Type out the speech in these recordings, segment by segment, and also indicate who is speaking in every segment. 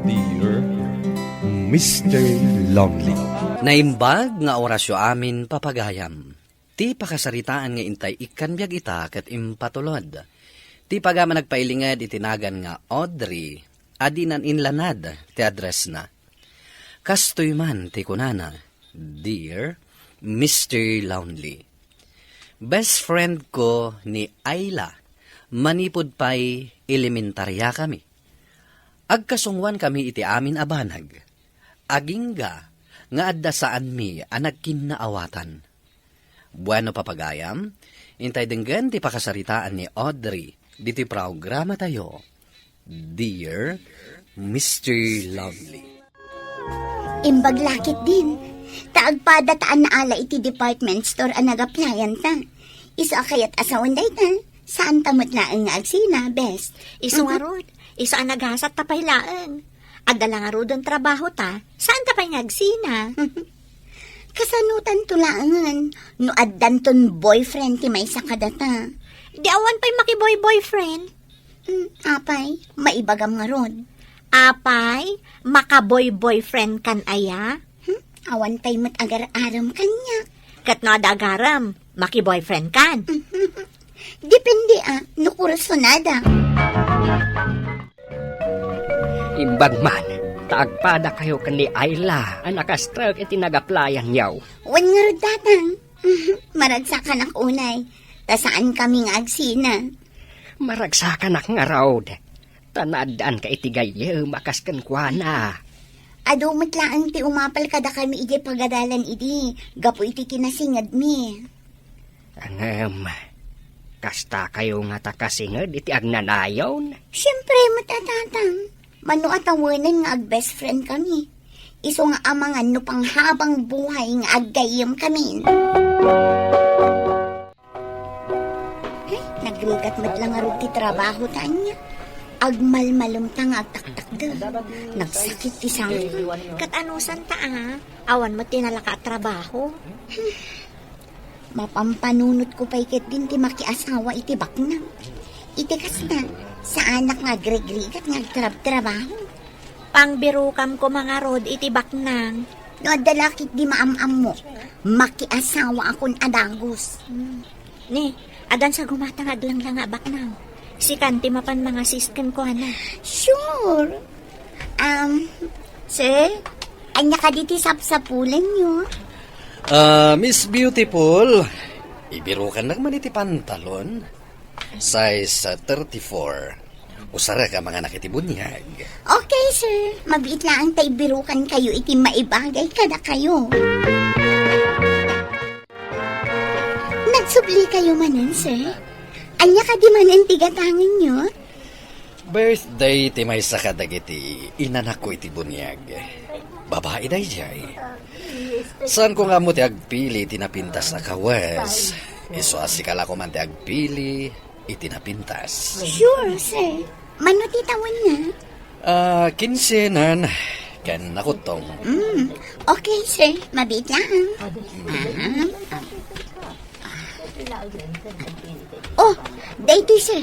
Speaker 1: Dear Mr. Lonely.
Speaker 2: Naimbag nga orasyo amin papagayam. Ti pakasaritaan nga intay ikanbyag ita ket impatulod. Ti pagama nagpailingad itinagan nga Audrey, adinan inlanad ti address na. Kastoy man ti kunana, Dear Mr. Lonely. Best friend ko ni Ayla, manipod pa'y elementarya kami. Agkasungwan kami iti amin abanag. Agingga, nga adda saan mi anag kinaawatan. Bueno papagayam, intay denggan ti pakasaritaan ni Audrey, diti programa tayo. Dear Mr. Lovely.
Speaker 3: Imbag lakit din. Taagpadataan na ala iti department store ang nag-applyan ta. Iso akayat asawan day ta. Saan tamot laang nga agsina, best?
Speaker 4: Iso nga rod. Iso ang naghasat tapay laang. Adala nga rod ang trabaho ta. Saan tapay ngagsina?
Speaker 3: Kasanutan tulaangan. No addan ton boyfriend ti may sakadata.
Speaker 4: Di awan pa'y makiboy-boyfriend.
Speaker 3: Apay, maibagam nga rod.
Speaker 4: Apay, makaboy-boyfriend kan aya?
Speaker 3: Awan tay mat agar-aram kanya.
Speaker 4: Kat no adagaram, makiboyfriend kan.
Speaker 3: Depende no kursunada.
Speaker 5: Imbag man, taagpada kayo kani Ayla, ang nakastrag iti nagaplayan yaw.
Speaker 3: Wan nga rod datang. Maragsakan ak unay. Ta saan kami nga agsina?
Speaker 5: Maragsakan ak nga raod. Tanadaan ka iti gaye, makaskan kwa na.
Speaker 3: Ado matlaang ti umapal kada kami iti pagadalan iti. Gapo iti kinasingad mi.
Speaker 5: Angam, kasta kayo nga takasingad iti agnanayon.
Speaker 3: Siyempre matatatang. Mano atawanan nga ag-best friend kami. Iso nga amangan no panghabang buhay nga aggayam kami. Ay, nagrigat matlang nga ti trabaho tanya. Agmalmalom ta nga agtaktak da. Nagsakit ti sang.
Speaker 4: Kat anusan ta awan mo tinalaka at trabaho.
Speaker 3: Mapampanunot ko pa ikat din ti makiasawa iti baknang. Iti kasta, sa anak nga agregrigat nga agtrab-trabaho.
Speaker 4: Pangbirukam ko mga rod iti baknang.
Speaker 3: No adalakit di maamam mo, makiasawa akon adagos.
Speaker 4: Ni, adan sa gumatang aglang lang nga baknang. Si kanti mapan mga sisken ko
Speaker 3: Sure. Sir, anya ka diti sapsapulan nyo.
Speaker 2: Miss Beautiful, ibirukan lang man iti pantalon. Size 34. Usara ka mga nakitibunyag.
Speaker 3: Okay, sir. Mabit lang tay birukan kayo iti maibagay kada kayo. Nagsubli kayo manan, sir? Anya ka di man ang tigatangin nyo?
Speaker 2: Birthday ti may sakadag iti inanak ko iti bunyag. Babae day jay. Saan ko nga mo ti agpili tinapintas na kawas? Iso asikala ko man ti agpili itinapintas.
Speaker 3: Sure, sir. Mano titawan na?
Speaker 2: 15 nan. Kan nakutong.
Speaker 3: Okay, sir. Mabit lang. Oh, dayto, sir.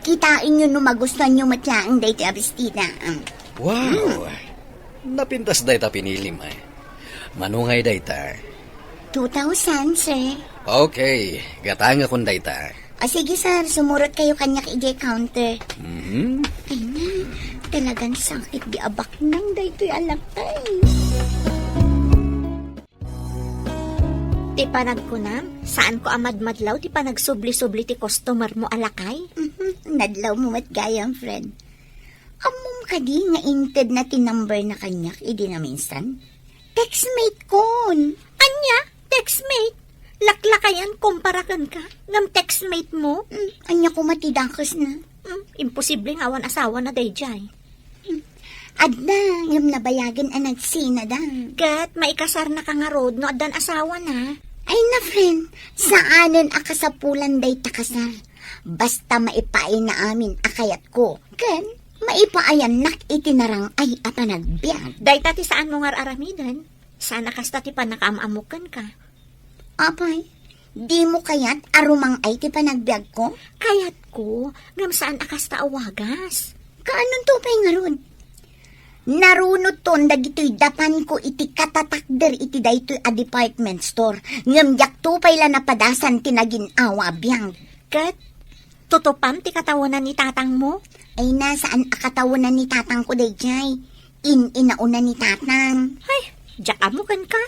Speaker 3: Kitain nyo no magustuhan nyo matlaang dayto abistida.
Speaker 2: Wow! Napintas day ta pinili may. Manungay day ta.
Speaker 3: 2,000, sir.
Speaker 2: Okay, gatanga kun day ta.
Speaker 3: Sige, sir. Sumurot kayo kanyak ije counter. Ay na, talagang sakit di abak nang dayto'y alakay.
Speaker 4: Ti panagkunam, saan ko amadmadlaw ti panagsubli-subli ti customer mo alakay?
Speaker 3: Nadlaw mo matgayang, friend. Amom ka di nga inted na tinumber na kanyak, idi na minsan. Textmate kon.
Speaker 4: Anya, textmate? Laklakayan, kumparakan ka ng textmate mo?
Speaker 3: Anya ko matidangkas na.
Speaker 4: Imposibleng awan asawa na dayjay.
Speaker 3: Adna, ngam nabayagan ang nagsina da.
Speaker 4: Kat, maikasar na ka nga rod no adan asawa na.
Speaker 3: Ay na, friend, saanan akasapulan day takasar. Basta maipaay na amin akayat ko. Kan, maipaayan nak itinarang ay at nagbiag.
Speaker 4: Day tati saan mo nga aramidan? Sana kasta ti panakamamukan ka.
Speaker 3: Apay, di mo kayat arumang ay ti panagbiag ko?
Speaker 4: Kayat ko, ngam saan akas ta awagas?
Speaker 3: Kaanong tupay nga ron? Narunod ton dagitoy dapan ko iti katatakder iti daytoy a department store. Ngem yak tupay la napadasan tinagin awa biyang.
Speaker 4: Kat, tutupam ti katawanan ni tatang mo?
Speaker 3: Ay nasaan akatawanan ni tatang ko dayjay? Inauna ni tatang.
Speaker 4: Ay, diyak amukan ka.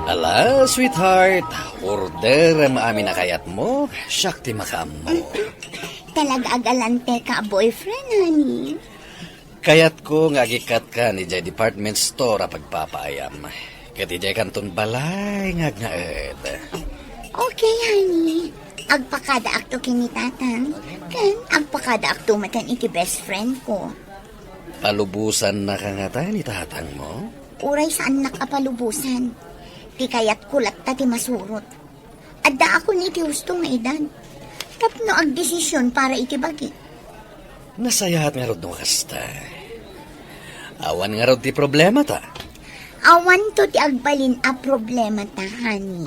Speaker 2: Ala, sweetheart, order maamin na kayat mo, siyak ti makaam mo.
Speaker 3: Talaga agalante ka, boyfriend, honey.
Speaker 2: Kayat ko nga gikat ka ni Jay Department Store a pagpapaayam. Kati Jay kanton balay nga ngaed.
Speaker 3: Okay, honey. Agpakada akto kini tatang. Kan, agpakada akto matan iti best friend ko.
Speaker 2: Palubusan na ka nga tayo ni tatang mo?
Speaker 3: Uray saan nakapalubusan. Ti kayat kulat ta ti masurot. Adda ako ni iti husto nga edad. Tapno ag desisyon para iti bagi.
Speaker 2: Nasayahat nga rod no kasta. Awan nga rod ti problema ta.
Speaker 3: Awan to ti agbalin a problema ta, honey.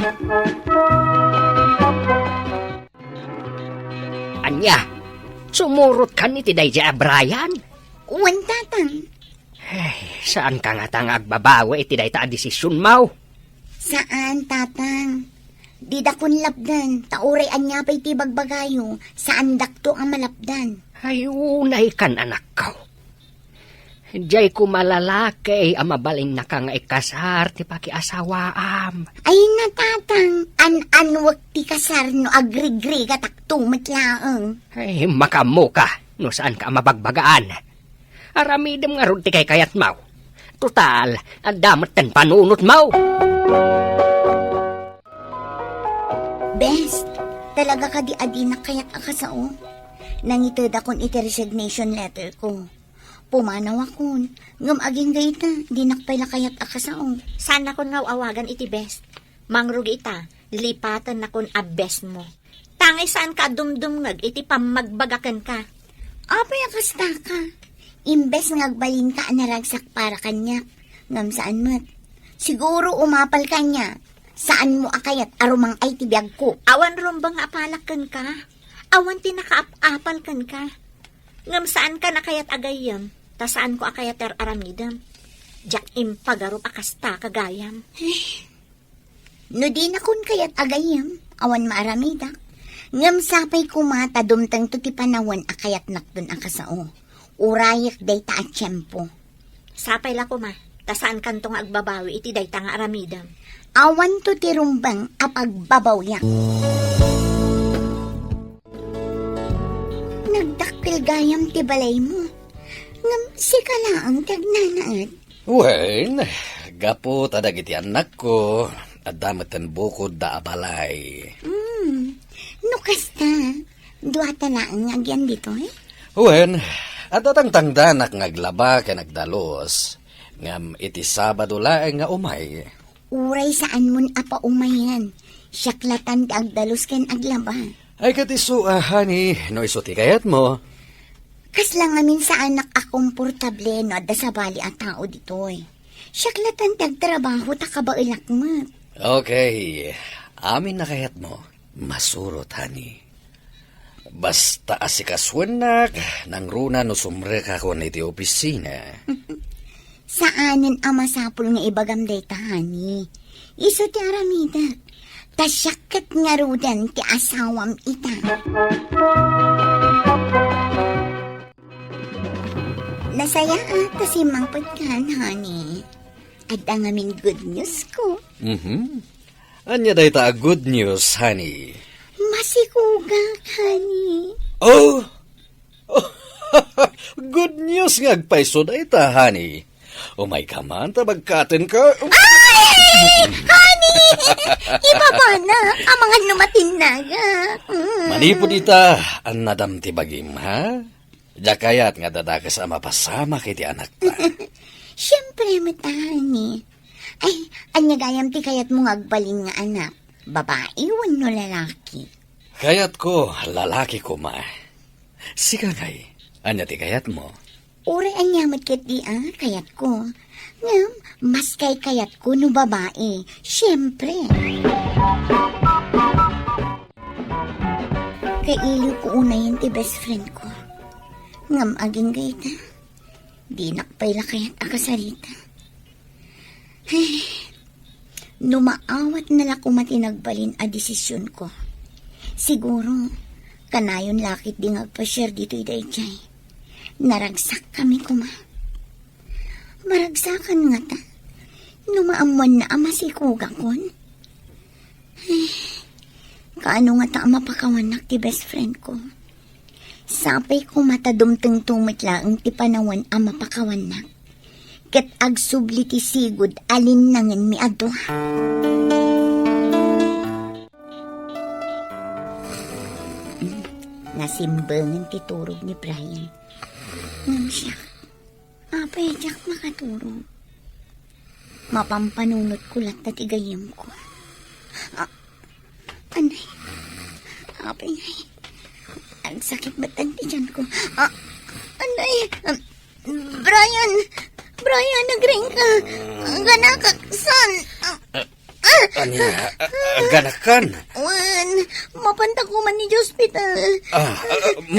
Speaker 5: Anya, sumurot ka ni ti Dayjay Brian?
Speaker 3: Uwan tatang.
Speaker 5: Saan ka nga tang agbabawi iti dayta a desisyon mo?
Speaker 3: Saan tatang? Di dakon lapdan. Tauray anya pa'y ti bagbagayo. Saan dakto ang malapdan?
Speaker 5: Ay, unay kan anak ko. Diyay ko malalaki ang mabaling na ka nga ikasar ti pakiasawaam.
Speaker 3: Ay natatang. An-anwag ti kasar no agrigri katakto matlaang.
Speaker 5: Ay, makamu ka, no saan ka mabagbagaan. Aramidem nga rod ti kay kayat mau. Total, damat ten panunot mau.
Speaker 3: Best, talaga ka di adi na kayat akasao. Nangitid akon iti resignation letter ko. Pumanaw akon, ngam aging gayta, di nakpay la kayat akasao.
Speaker 4: Sana kon nga awagan iti best. Mangrugi ita, lipatan na kon a best mo. Tangay saan ka dumdumngag iti pamagbagakan ka.
Speaker 3: Apay akasta ka. Imbes ngagbalin ka naragsak para kanya. Ngam saan mat? Siguro umapal kanya. Saan mo akayat arumang ay tibiyag ko?
Speaker 4: Awan rumbang apalakan ka. Awan tinakaap-apal kan ka. Ngam saan ka nakayat agayam, ta saan ko akayat aramidam. Diyak impagarup akasta kagayam.
Speaker 3: No di na kun kayat agayam, awan maaramida. Ngam sapay kumata dumtang to ti panawan akayat nakdun akasao. Urayak day ta at tiyempo.
Speaker 4: Sapay la ko ma, ta saan kantong agbabawi iti dayta nga aramidam.
Speaker 3: Awan to ti rumbang apagbabawyak. Nagdakpil gayam ti balay mo. Ngam sikalaang tagnanaat.
Speaker 2: Wen, gapo tadag iti anak ko, at damatan bukod da abalay.
Speaker 3: No kasta, duwata na ang agyan dito eh.
Speaker 2: Wen, at atang tangdanak ngaglaba ka nagdalos, ngam iti Sabado laeng nga umay.
Speaker 3: Uray saan mon apa umayan. Syaklatan ti agdalos ken aglaba.
Speaker 2: Ay katisuahani, no iso ti kayat mo.
Speaker 3: Kaslang amin sa anak akomportable no adda sa bali ang tao ditoy. Syaklatan ti agtrabaho ta kabailak mo.
Speaker 2: Okay, amin na kayat mo. Masurot, hani. Basta asikaswanak, nang runa no sumre ka ko iti opisina.
Speaker 3: Saanin ang masapul nga ibagam day tahani? Iso ti aramida. Tasyakat nga rudan ti asawam ita. Nasaya ata si Mang Pagkan, honey. At ang aming good news ko.
Speaker 2: Anya day ta good news, honey.
Speaker 3: Masikugak, honey.
Speaker 2: Oh! Good news nga agpaiso day ta, honey. Umay ka man, tabagkatin ka.
Speaker 3: Honey! Ibaba na ang mga numatinaga.
Speaker 2: Manipod ita, ang nadam ti bagim, ha? Jakayat nga dadakas ang mapasama kiti anak ta.
Speaker 3: Siyempre, matani. Ay, anya gayam ti kayat mo ngagbalin nga anak. Babae, wano lalaki.
Speaker 2: Kayat ko, lalaki ko ma. Sika kay, anya ti kayat mo?
Speaker 3: Uri anyamat ket di kayat ko. Ngam, mas kayat ko no babae. Siyempre. Kailo ko una yun ti best friend ko. Ngam aging gayta. Di nakpayla kaya't akasarita. Numaawat na la kumatinagbalin a desisyon ko. Siguro, kanayon lakit di ngagpa-share dito'y dayjay. Naragsak kami kuma. Maragsakan nga ta. Numaamuan na ama si kuga kon. Kaano nga ta mapakawanak ti best friend ko. Sapay ko matadumteng tumitlaang ti panawan ang mapakawanak. Ket agsubli ti sigud alin nangan mi adwa. Nasimbangan ti turog ni Brian. Ngam siya. Apay jak makaturog. Mapampanunot ko lang tatigayam ko. Anay. Apay ngay. Ang sakit ba't ang tiyan ko? Anay. Brian. Brian, nagring ka. Ganakaksan.
Speaker 2: Ganakan.
Speaker 3: Wan, mapanta ko man ni hospital.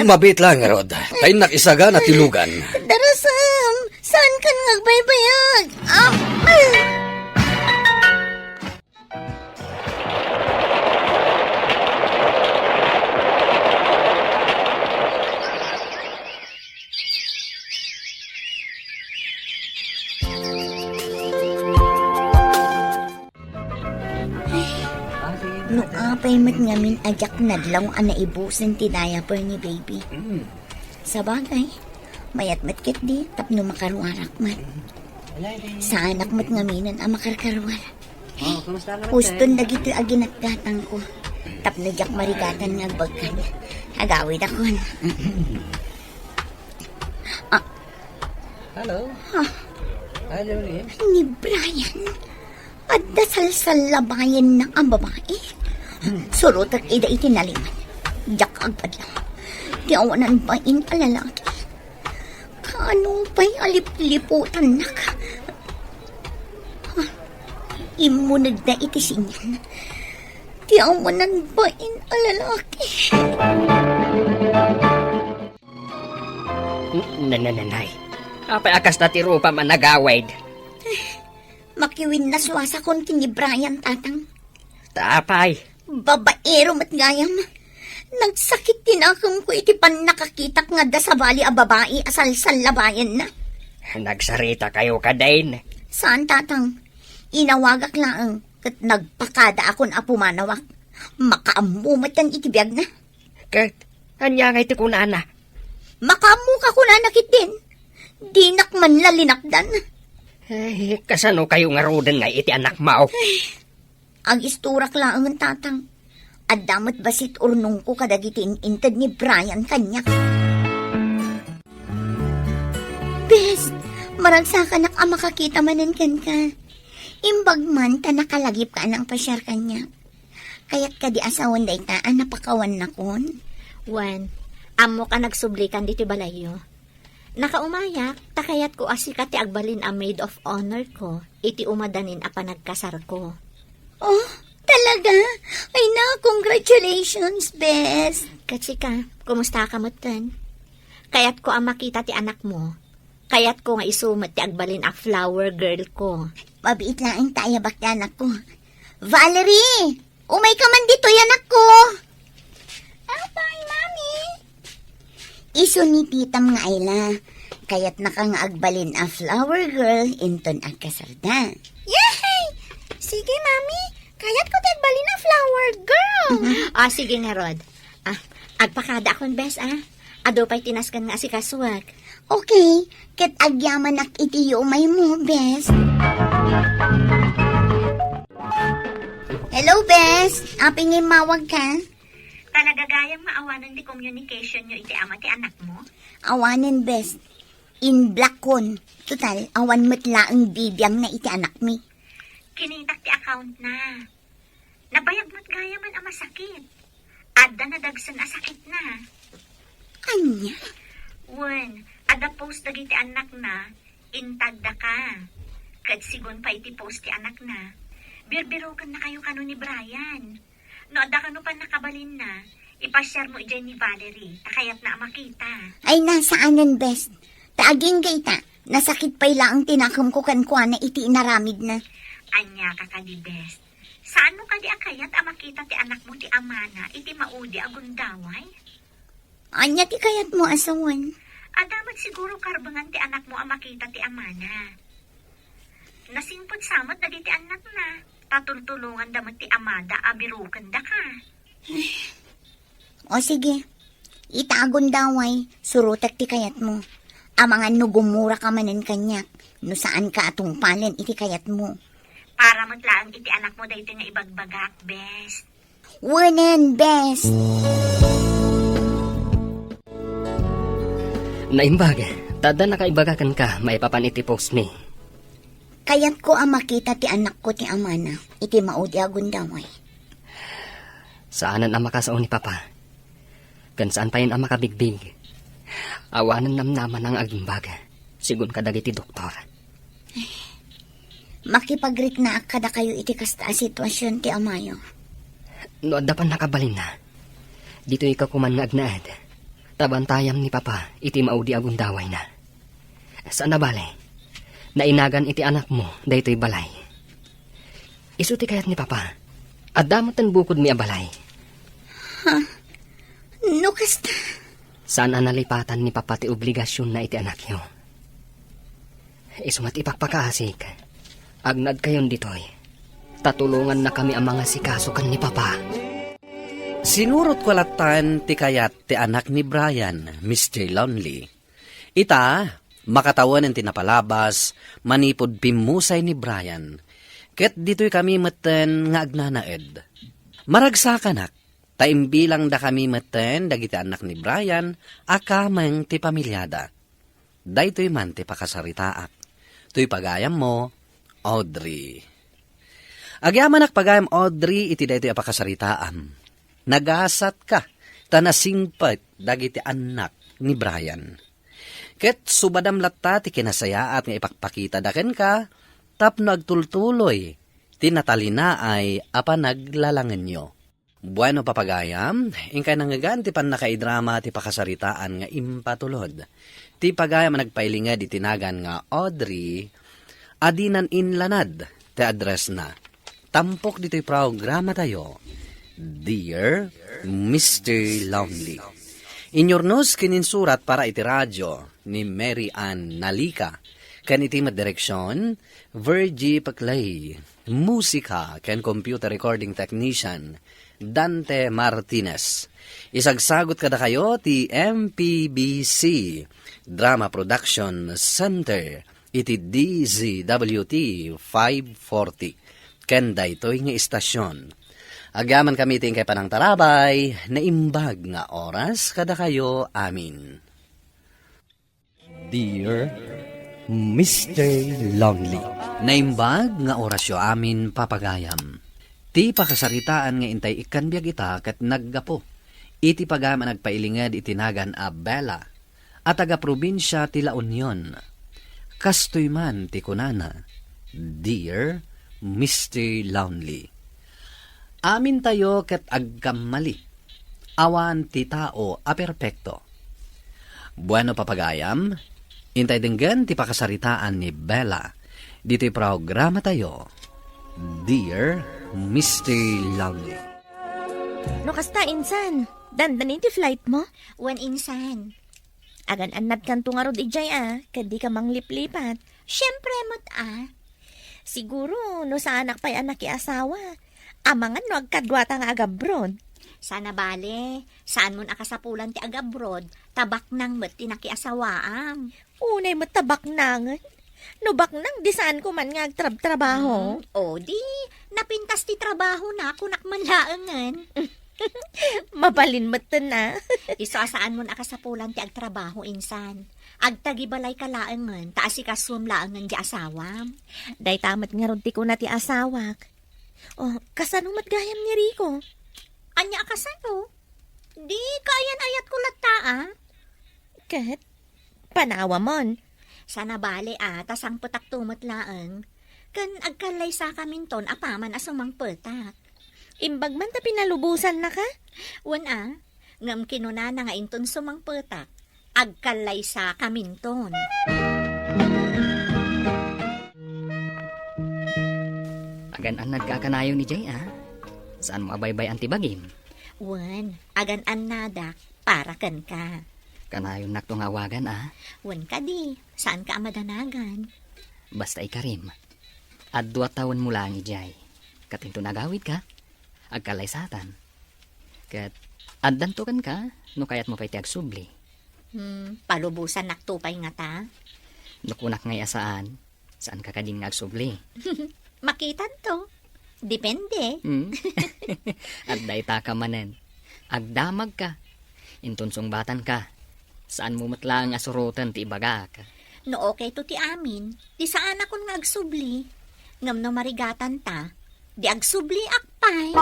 Speaker 2: Mabit lang, Rod. Tayo nakisaga na tilugan.
Speaker 3: Darasam, saan ka nagbaybayag? No apay mat ngamin ajak nadlaw ang naibusan ti diaper ni baby. Sa bagay, mayat mat kit di tapno makaruarak mat. Sa anak mat ngaminan ang makarkarwar. Huston na gito aginatgatang ko. Tapno jak marigatan nga bagkan. Agawid akon.
Speaker 2: Hello. Hello, Liam.
Speaker 3: Ni Brian, at dasal-sal labayan na ang babae. Surot at ida itinaliman. Jak agpadlaw. Tiawanan ba in alalaki? Kaano pa'y alip-liputan na ka? Imunag na itisinyan. Tiawanan ba in alalaki?
Speaker 5: Nananay. Apay akas na ti rupa man nagawaid.
Speaker 3: Makiwin na suwasa kon kini Brian tatang.
Speaker 5: Tapay.
Speaker 3: Babaero mat gayam. Nagsakit tinakam ko iti pan nakakitak nga da sa bali a babae asal-sal labayan na.
Speaker 5: Nagsarita kayo kadain.
Speaker 3: Saan tatang? Inawagak lang kat nagpakada akon apumanawak. Makaamumatan iti biyag na.
Speaker 5: Kat, anya nga iti kunana.
Speaker 3: Makamu ka ko na nakit din. Dinak man lalinakdan.
Speaker 5: Ay, kasano kayo nga roden nga iti anak mao?
Speaker 3: Ang isturak lang ang tatang. At damat basit urnong ko kadagitin intad ni Brian kanya. Bes, maragsakan ang makakita manan kan ka. Imbag man ta nakalagip ka ng pasyar kanya. Kaya't ka di asawan day ta ang napakawan na kon.
Speaker 4: Wan, amo ka nagsublikan dito balayo. Nakaumayak, takayat ko asika ti agbalin a maid of honor ko, iti umadanin a panagkasar ko.
Speaker 3: Oh, talaga? Ay na, congratulations, Bes.
Speaker 4: Katsika, kumusta ka mo tan? Kayat ko ang makita ti anak mo. Kayat ko nga isumat ti agbalin a flower girl ko.
Speaker 3: Mabiit lang ang tayo bakyanak ko. Valerie! Umay ka man dito, yanak ko! Apay, mami! Iso ni titam nga ayla. Kaya't nakangagbalin a flower girl inton agkasarda.
Speaker 4: Yay! Sige, mami. Kayat ko ti agbalin a flower girl. Sige nga, Rod. Agpakada akong bes, Ado pa'y tinaskan nga si Kaswag.
Speaker 3: Okay, ket agyaman ak iti umay mo, Bes. Hello, Bes. Apingin mawag ka?
Speaker 4: Talagagayang maawanan di communication nyo iti ama ti anak mo?
Speaker 3: Awanin, Bes. In black kon. Total, awan matla ang bibiyang na iti anak mi.
Speaker 4: Kinitak ti account na. Nabayag mo't gaya man ang masakit. Adda na dagsan a sakit na.
Speaker 3: Anya?
Speaker 4: Wen, adda post dagiti anak na, intagda ka. Kad sigon pa iti post ti anak na. Birbirokan na kayo kano ni Brian. No adda kano pa nakabalin na, Ipasyar mo dyan ni Valerie, takayat na makita.
Speaker 3: Ay, nasaanan, best. Taaging gayta. Nasakit pa ang tinakam ko kankwa na iti inaramid na.
Speaker 4: Anya ka ka di best. Saan mo ka di akayat makita ti anak mo ti Amana, iti maudi agundaway?
Speaker 3: Anya ti kayat mo asawan.
Speaker 4: Adamat siguro karbangan ti anak mo makita ti Amana. Nasimpod samot dagiti anak na. Tatultulungan damat ti Amada, abirukan da ka.
Speaker 3: O sige, itagon daway, surutak ti kayat mo. Amangan no gumura ka manen kanyak, no saan ka atong palen iti kayat mo.
Speaker 4: Para matlaan iti anak mo dahito nga ibagbagak, best.
Speaker 3: Wanan, best.
Speaker 5: Naimbag, tada nakaibagakan ka, maipapan iti post ni.
Speaker 3: Kayat ko ang makita ti anak ko ti Amana, iti maudi agundaway.
Speaker 5: Saanan ang makasaon ni Papa? Kan saan pa yun ang makabigbig? Awanan namnaman ang agimbag. Sigun ka dagiti doktor.
Speaker 3: Makipagrik na kada kayo iti kasta sitwasyon ti Amayo.
Speaker 5: No, dapan nakabalin na. Dito ikaw kuman nga agnaad. Tabantayam ni Papa, iti maudi agundaway na. Saan na bale? Nainagan iti anak mo, daytoy balay. Isuti kayat ni Papa, adamot ang bukod mi abalay.
Speaker 3: No kasta.
Speaker 5: Saan ang nalipatan ni Papa ti obligasyon na iti anak yo? Isumat ipagpakaasik. Agnad kayon ditoy. Tatulungan na kami ang mga sikasukan ni Papa.
Speaker 2: Sinurot ko latan ti kayat ti anak ni Brian, Mr. Lonely. Ita, makatawan ng tinapalabas, manipod pimusay ni Brian. Ket dito'y kami maten nga agnanaed. Maragsakanak, taimbilang da kami maten dagiti anak ni Brian, akamang ti pamilyada. Daytoy man ti pakasaritaak. To'y pagayam mo, Audrey. Agyamanak pagayam Audrey, iti daytoy apakasaritaam. Nagasat ka, tanasingpat dagiti anak ni Brian. Ket subadam latta ti kinasayaat nga ipakpakita daken ka, tapno agtultuloy, tinatalina ay apanaglalangan nyo. Bueno papagayam, ingkay nangagan ti panakaidrama ti pakasaritaan nga impatulod. Ti pagayam nagpailingad itinagan nga Audrey, adinan inlanad, ti address na. Tampok dito'y programa tayo, Dear Mr. Lonely. Inyornos kininsurat para iti radyo ni Mary Ann Nalika. Kan iti madireksyon, Virgie Paclay. Musika ken computer recording technician, Dante Martinez. Isagsagot kada kayo ti MPBC Drama Production Center iti DZWT 540. Ken daytoy nga istasyon. Agyaman kami ting kay panang tarabay, na imbag nga oras kada kayo amin.
Speaker 1: Dear Mr. Lonely.
Speaker 2: Naimbag nga orasyo amin papagayam. Ti pakasaritaan nga intay ikanbiag ita kat naggapo. Iti pagama nagpailingad itinagan a Bella at taga-probinsya ti La Union. Kastoy man ti kunana, Dear Mr. Lonely. Amin tayo kat agkamali. Awan ti tao a perpekto. Bueno papagayam, intay denggan ti pakasaritaan ni Bella. Dito'y programa tayo, Dear Mr. Lonely.
Speaker 6: No kasta insan, dandanin ti flight mo?
Speaker 4: Wan insan.
Speaker 6: Agan anad kan tungarod ijay kadi ka mangliplipat.
Speaker 4: Siyempre mo't
Speaker 6: Siguro, no sa anak pa'y anak asawa. Amangan no agkadwata nga agabron.
Speaker 4: Sana bale, saan mo nakasapulan ti agabroad, tabak nang met tinakiasawaam.
Speaker 6: Unay mo tabak nang. No bak nang di saan ko man nga agtrab-trabaho.
Speaker 4: O di, napintas ti trabaho na kunak manlaangan.
Speaker 6: Mabalin mo na.
Speaker 4: Iso saan mo nakasapulan ti agtrabaho insan. Agtagibalay ka laangan, taasikasom laangan di asawam.
Speaker 6: Day tamat nga ron ti ko na ti asawak. Oh, kasanumat gayam ni Rico.
Speaker 4: Anya akasayo? Di, kayan ayat ko lata
Speaker 6: Kat, panawa mon.
Speaker 4: Sana bale tasang putak tumot laang. Kan agkalay sa kaminton apaman asumang putak.
Speaker 6: Imbag man ta pinalubusan na ka?
Speaker 4: Wan Ngam kinuna na nga inton sumang petak, agkalay sa kaminton.
Speaker 5: Agan nagkakanayo ni Jay, Saan mo abaybay ang tibagim?
Speaker 4: Wan, agan nadak, para kan ka.
Speaker 5: Kanayon nakto nga awagan,
Speaker 4: Wan ka di, saan ka amadanagan?
Speaker 5: Basta ikarim. At 2 taon mo lang ni Jay. Katinto nagawid ka, agkalaysatan. Kat, addantukan ka, no kayat mo pa'y tiagsubli.
Speaker 4: Palubusan naktupay nga ta.
Speaker 5: Nukunak ngay saan ka kadin nga agsubli.
Speaker 4: Makitan to. Depende.
Speaker 5: At dayta ka manen. Agdamag ka. Intunsong batan ka. Saan mo matlang asurutan ti ibaga ka.
Speaker 4: No okay to ti amin. Di saan akong nga agsubli. Ngam no marigatan ta. Di agsubli akpay.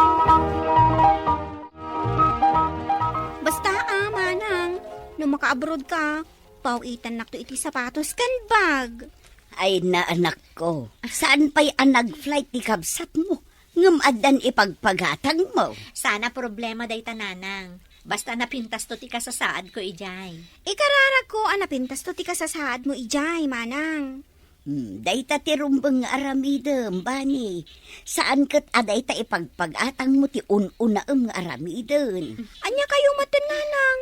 Speaker 7: Basta manang, no maka-abroad ka, pauitan nakto iti sapatos kan bag.
Speaker 3: Ay na anak ko, saan pa'y nag-flight ti kabsat mo? Ngam adan ipagpagatang mo.
Speaker 4: Sana problema day tananang. Basta napintas to ti kasasaad ko ijay.
Speaker 7: Ikararag ko anapintas to ti kasasaad mo ijay, manang.
Speaker 3: Dayta ti rumbang aramidem, bani. Saan kat aday ta ipagpagatang mo ti un-unaem nga aramiden?
Speaker 7: Anya kayo matananang.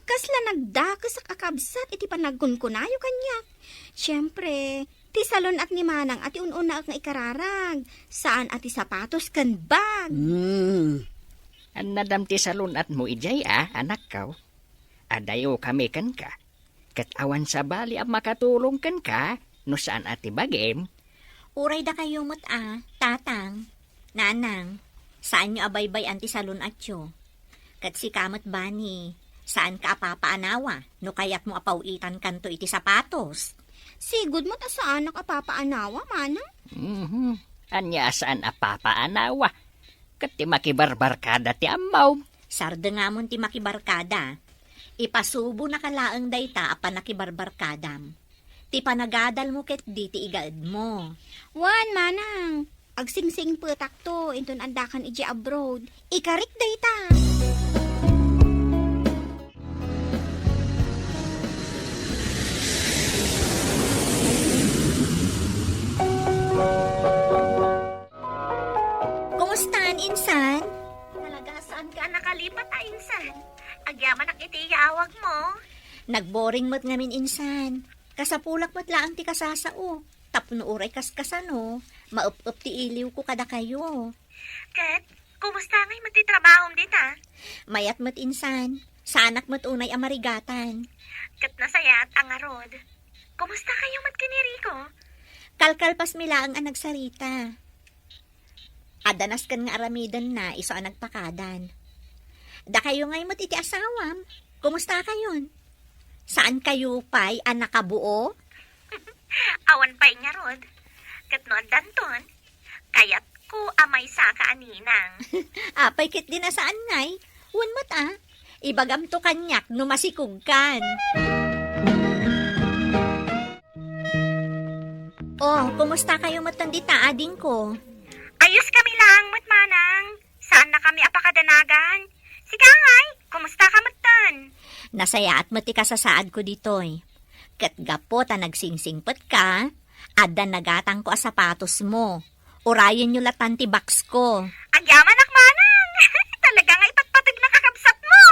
Speaker 7: Kasla nagdakas ak akabsat iti panagkunkunayo kanya. Siyempre, ti salon at ni manang ati un-una ak nga ikararag. Saan ati sapatos kan bag?
Speaker 8: An nadam ti salon at mo ijay anak kaw. Adayo kami kan ka. Kat awan sa bali ang makatulong kan ka, no saan ati bagim.
Speaker 4: Uray da kayo mo't tatang, nanang, saan nyo abaybay anti salon atyo? Kat si kamot bani, saan ka apapaanawa, no kayat mo apauitan kanto iti sapatos?
Speaker 7: Sigud mo ta saan nakapapaanawa, manang?
Speaker 8: Anya saan apapaanawa. Kat ti makibarbarkada ti amaw.
Speaker 4: Sarda nga mon ti makibarkada. Ipasubo na kalaang dayta apa nakibarbarkadam. Ti panagadal mo ket di ti igaed mo.
Speaker 7: Wan, manang. Agsingsing petak to, inton andakan iji abroad. Ikarik dayta.
Speaker 4: Kumustahan, insan?
Speaker 6: Talaga saan ka nakalipat, insan? Agyaman ang itiyawag mo.
Speaker 4: Nagboring mo't ngamin, insan. Kasapulak mo't laang ti kasasao. Tapno uray kaskasano. Maup-up ti iliw ko kada kayo.
Speaker 6: Kat, kumusta ngay magtitrabahom din ha?
Speaker 4: Mayat mo't insan. Sa anak mo't unay amarigatan.
Speaker 6: Kat nasaya at angarod. Kumusta kayo magkiniriko?
Speaker 4: Kalkalpas mila ang nagsarita. Adanas kan nga aramidan na iso ang nagpakadan. Da kayo ngay mo't iti asawam. Kumusta kayon? Saan kayo pa'y nakabuo?
Speaker 6: Awan pa'y nga rod. Kat noon danton, kayat ko amay sa kaaninang.
Speaker 4: Apay kit din na saan ngay? Wan mo't ibagam to kanyak no masikugkan. Oh, kumusta kayo matandita ading ko?
Speaker 6: Ayos kami lang, matmanang. Saan na kami apakadanagan? Sige ngay, kumusta ka matan?
Speaker 4: Nasaya at mati ka sa saad ko ditoy. Kat gapo ta nagsingsingpet ka, adda nagatang ko sapatos mo. Urayan nyo latan ti box ko.
Speaker 6: Agyaman akmanang. Talaga nga ipagpatag na kakabsat mo.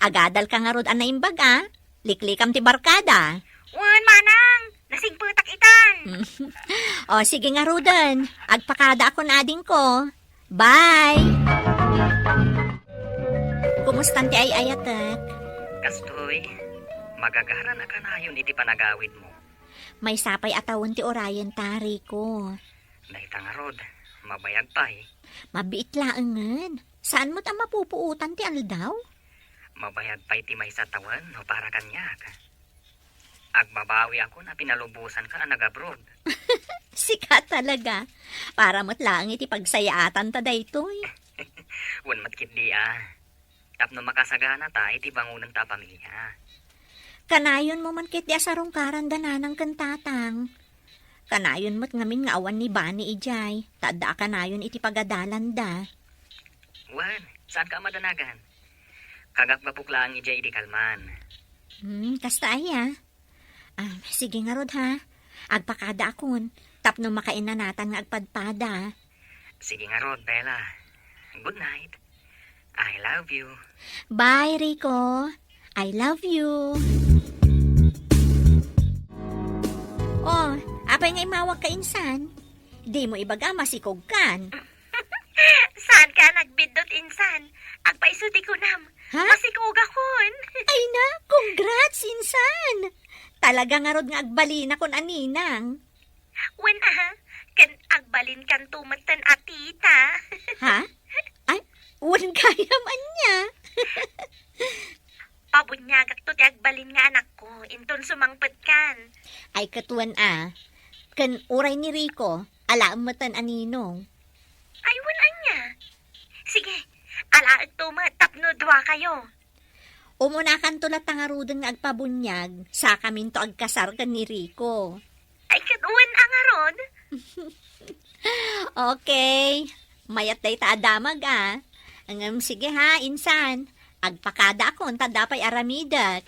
Speaker 4: Agadal ka nga rod anaimbag Liklikam ti barkada.
Speaker 6: Wan, manang. Nasingputak itan.
Speaker 4: O sige nga rodan, agpakada ako na ading ko. Bye! Kumustan ti ay ayatek?
Speaker 8: Kastoy, magagaran na ka na yun iti panagawid mo.
Speaker 4: May sapay atawon ti orayan tari ko.
Speaker 8: Naitangarod, mabayag pa'y.
Speaker 4: Mabiit laangan. Saan mo ta mapupuutan ti aldaw?
Speaker 8: Mabayag pa'y ti may satawan no para kanyak. Agbabawi ako na pinalubusan ka nag-abroad.
Speaker 4: Sika talaga. Para mo't lang iti pagsayaatan ta daytoy.
Speaker 8: Wan matkit di Tapno makasagana ta, iti bangunan ta pamilya.
Speaker 4: Kanayon mo man kit di asarong karandanan ng kantatang. Kanayon mo't ngamin nga awan ni Bani ijay. Tada kanayon iti pagadalan da.
Speaker 8: Wan, saan ka madanagan? Kagak mapuklaan ijay di kalman.
Speaker 4: Kasta ay sige nga rod ha. Agpakada akon. Tapno makainanatan nga agpadpada.
Speaker 8: Sige nga rod, Bella. Good night. I love you.
Speaker 4: Bye, Rico. I love you. Oh, apay nga imawag ka insan. Di mo ibaga masikog kan.
Speaker 6: Saan ka nagbidot insan? Agpaisuti ko nam.
Speaker 4: Ha?
Speaker 6: Masikog akon.
Speaker 4: Ay na, congrats insan. Talaga nga rod nga agbalina kon aninang.
Speaker 6: Wen kan agbalin kan tumatan atita.
Speaker 4: Ha? Ay, wan kaya man niya.
Speaker 6: Pabunyagak to ti agbalin nga anak ko. Inton sumangpet kan.
Speaker 4: Ay katuan kan uray ni Rico, alaam matan aninong.
Speaker 6: Ay, wala niya. Sige, alaag tumat, tapno dwa kayo.
Speaker 4: Umunakan tulat tangarudon nga agpabunyag, sa kamin to agkasar kan ni Rico.
Speaker 6: Ay, kanuwan ang aron.
Speaker 4: Okay, mayat day ta adamag sige ha, insan. Agpakada ako, tadapay aramidat.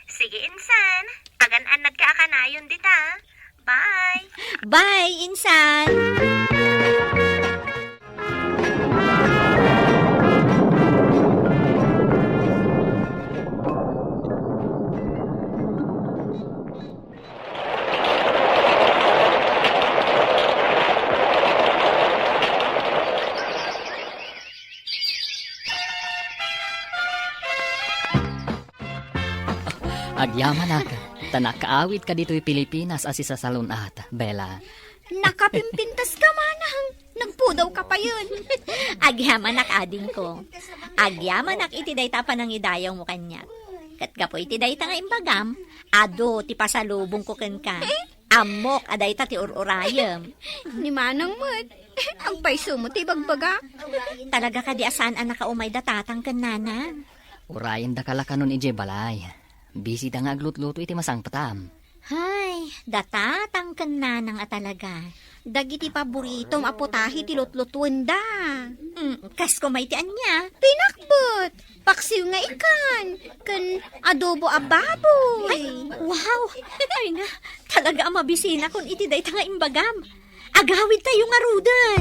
Speaker 6: Sige, insan. Agan-an nagkaakanayon dita. Bye.
Speaker 4: Bye, insan!
Speaker 5: Agyaman ka. Tanakaawit ka dito'y Pilipinas as isa sa lunat, Bella.
Speaker 7: Nakapimpintas ka manang. Nagpudaw ka pa yun.
Speaker 4: Agyamanak ading ko. Agyamanak itiday ta panangidayaw mo kanya. Katgapo itiday ta nga imbagam. Ado ti pasalubong ko ken ka. Amok aday ta ti ururayam.
Speaker 7: Ni manang mo't. Ang paiso mo ti bagbaga.
Speaker 4: Talaga ka di asaan ang nakaumay datatang ken nana.
Speaker 5: Urayan da kalakanon ije balay. Busy da nga aglut-luto iti masang patam.
Speaker 4: Hay, datatang ken nanang talaga.
Speaker 7: Dagiti paborito aputahi ti lutlutuan da.
Speaker 4: Kas ko may tian niya.
Speaker 7: Pinakbot. Paksiw nga ikan. Kan adobo a baboy.
Speaker 4: Wow! Ay na, talaga ang mabisina kung itiday ta nga imbagam. Agawid tayo nga rudan.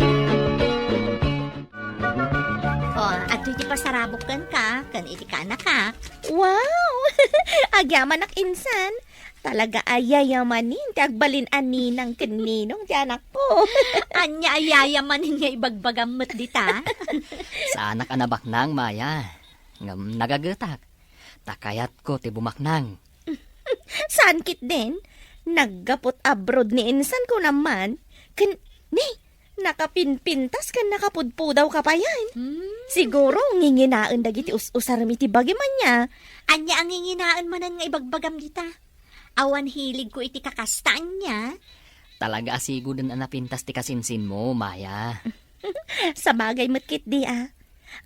Speaker 4: At iti pasarabok kan iti ka nakak.
Speaker 6: Wow! Agyaman ak insan. Talaga ayayamanin. Ti agbalin aninang kaninong ti anak ko.
Speaker 4: Anya ayayamanin nga ibagbagam mo't dita.
Speaker 5: Sa anak anabak nang Maya. Ngam nagagetak. Takayat ko ti bumaknang.
Speaker 6: Saan kit din? Naggapot abroad ni insan ko naman. Nakapinpintas kan nakapudpudaw ka pa yan. Siguro nginginaan dagiti usarami ti bagi man niya.
Speaker 4: Anya ang nginginaan manan nga ibagbagam dita. Awan hilig ko iti kakastaan niya.
Speaker 5: Talaga asigo din ang napintas ti kasinsin mo, Maya.
Speaker 6: Sa bagay matkit di